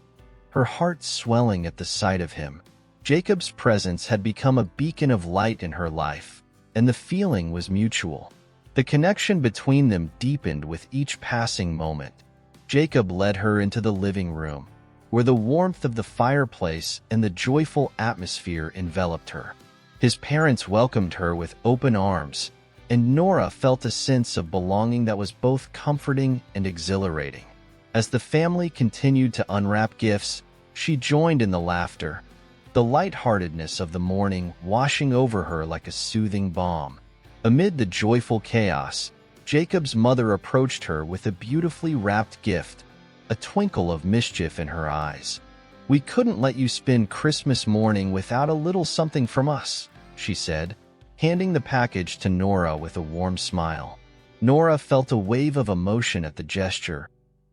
her heart swelling at the sight of him. Jacob's presence had become a beacon of light in her life, and the feeling was mutual. The connection between them deepened with each passing moment. Jacob led her into the living room, where the warmth of the fireplace and the joyful atmosphere enveloped her. His parents welcomed her with open arms, and Nora felt a sense of belonging that was both comforting and exhilarating. As the family continued to unwrap gifts, she joined in the laughter, the lightheartedness of the morning washing over her like a soothing balm. Amid the joyful chaos, Jacob's mother approached her with a beautifully wrapped gift, a twinkle of mischief in her eyes. "We couldn't let you spend Christmas morning without a little something from us," she said, handing the package to Nora with a warm smile. Nora felt a wave of emotion at the gesture,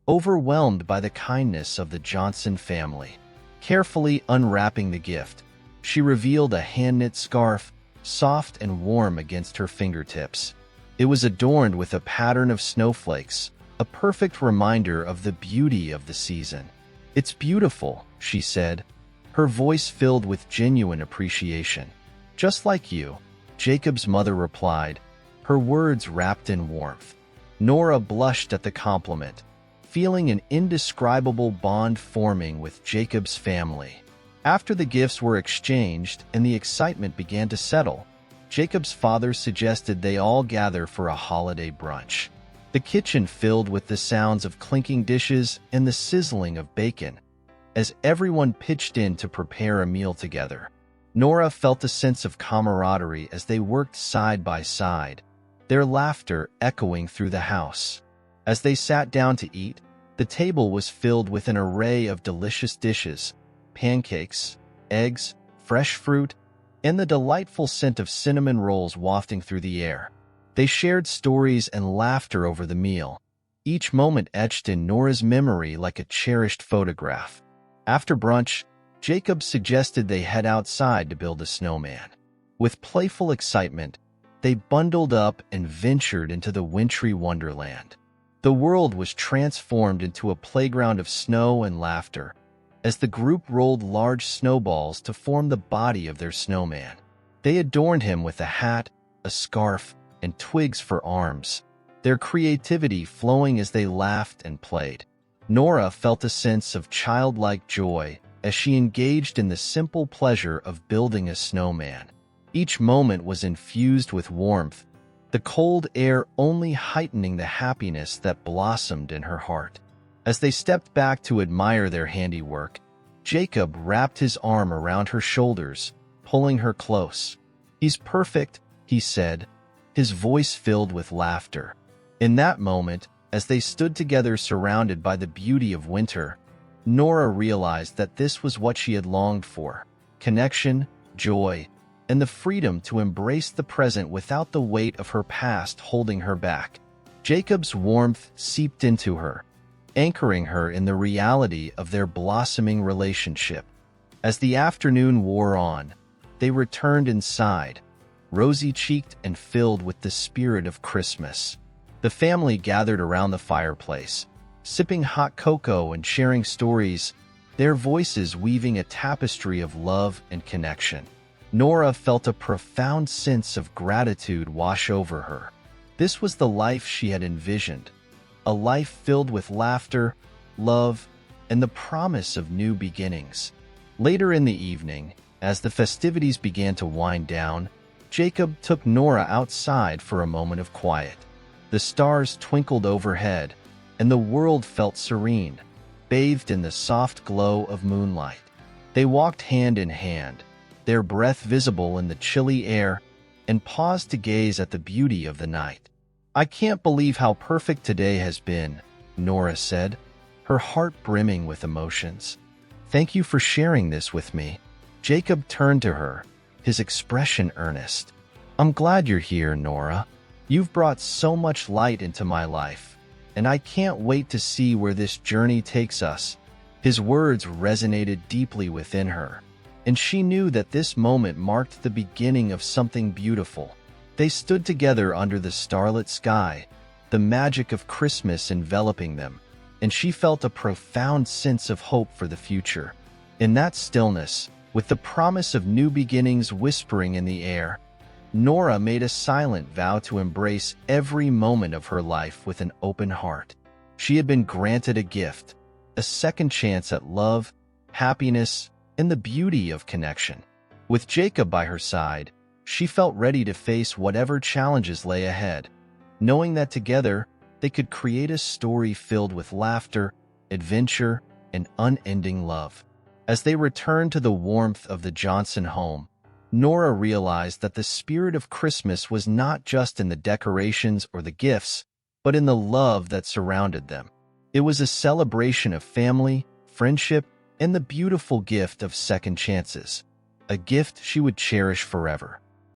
overwhelmed by the kindness of the Johnson family. Carefully unwrapping the gift, she revealed a hand-knit scarf, soft and warm against her fingertips. It was adorned with a pattern of snowflakes, a perfect reminder of the beauty of the season. "It's beautiful," she said, her voice filled with genuine appreciation. "Just like you," Jacob's mother replied, her words wrapped in warmth. Nora blushed at the compliment, feeling an indescribable bond forming with Jacob's family. After the gifts were exchanged and the excitement began to settle, Jacob's father suggested they all gather for a holiday brunch. The kitchen filled with the sounds of clinking dishes and the sizzling of bacon, as everyone pitched in to prepare a meal together. Nora felt a sense of camaraderie as they worked side by side, their laughter echoing through the house. As they sat down to eat, the table was filled with an array of delicious dishes, pancakes, eggs, fresh fruit, and the delightful scent of cinnamon rolls wafting through the air. They shared stories and laughter over the meal, each moment etched in Nora's memory like a cherished photograph. After brunch, Jacob suggested they head outside to build a snowman. With playful excitement, they bundled up and ventured into the wintry wonderland. The world was transformed into a playground of snow and laughter, as the group rolled large snowballs to form the body of their snowman. They adorned him with a hat, a scarf, and twigs for arms, their creativity flowing as they laughed and played. Nora felt a sense of childlike joy as she engaged in the simple pleasure of building a snowman. Each moment was infused with warmth, the cold air only heightening the happiness that blossomed in her heart. As they stepped back to admire their handiwork, Jacob wrapped his arm around her shoulders, pulling her close. "He's perfect," he said, his voice filled with laughter. In that moment, as they stood together surrounded by the beauty of winter, Nora realized that this was what she had longed for: connection, joy, and the freedom to embrace the present without the weight of her past holding her back. Jacob's warmth seeped into her, anchoring her in the reality of their blossoming relationship. As the afternoon wore on, they returned inside, rosy-cheeked and filled with the spirit of Christmas. The family gathered around the fireplace, sipping hot cocoa and sharing stories, their voices weaving a tapestry of love and connection. Nora felt a profound sense of gratitude wash over her. This was the life she had envisioned, a life filled with laughter, love, and the promise of new beginnings. Later in the evening, as the festivities began to wind down, Jacob took Nora outside for a moment of quiet. The stars twinkled overhead, and the world felt serene, bathed in the soft glow of moonlight. They walked hand in hand, their breath visible in the chilly air, and paused to gaze at the beauty of the night. "I can't believe how perfect today has been," Nora said, her heart brimming with emotions. "Thank you for sharing this with me." Jacob turned to her, his expression earnest. "I'm glad you're here, Nora. You've brought so much light into my life, and I can't wait to see where this journey takes us." His words resonated deeply within her, and she knew that this moment marked the beginning of something beautiful. They stood together under the starlit sky, the magic of Christmas enveloping them, and she felt a profound sense of hope for the future. In that stillness, with the promise of new beginnings whispering in the air, Nora made a silent vow to embrace every moment of her life with an open heart. She had been granted a gift, a second chance at love, happiness, and the beauty of connection. With Jacob by her side, she felt ready to face whatever challenges lay ahead, knowing that together they could create a story filled with laughter, adventure, and unending love. As they returned to the warmth of the Johnson home, Nora realized that the spirit of Christmas was not just in the decorations or the gifts, but in the love that surrounded them. It was a celebration of family, friendship, and the beautiful gift of second chances, a gift she would cherish forever.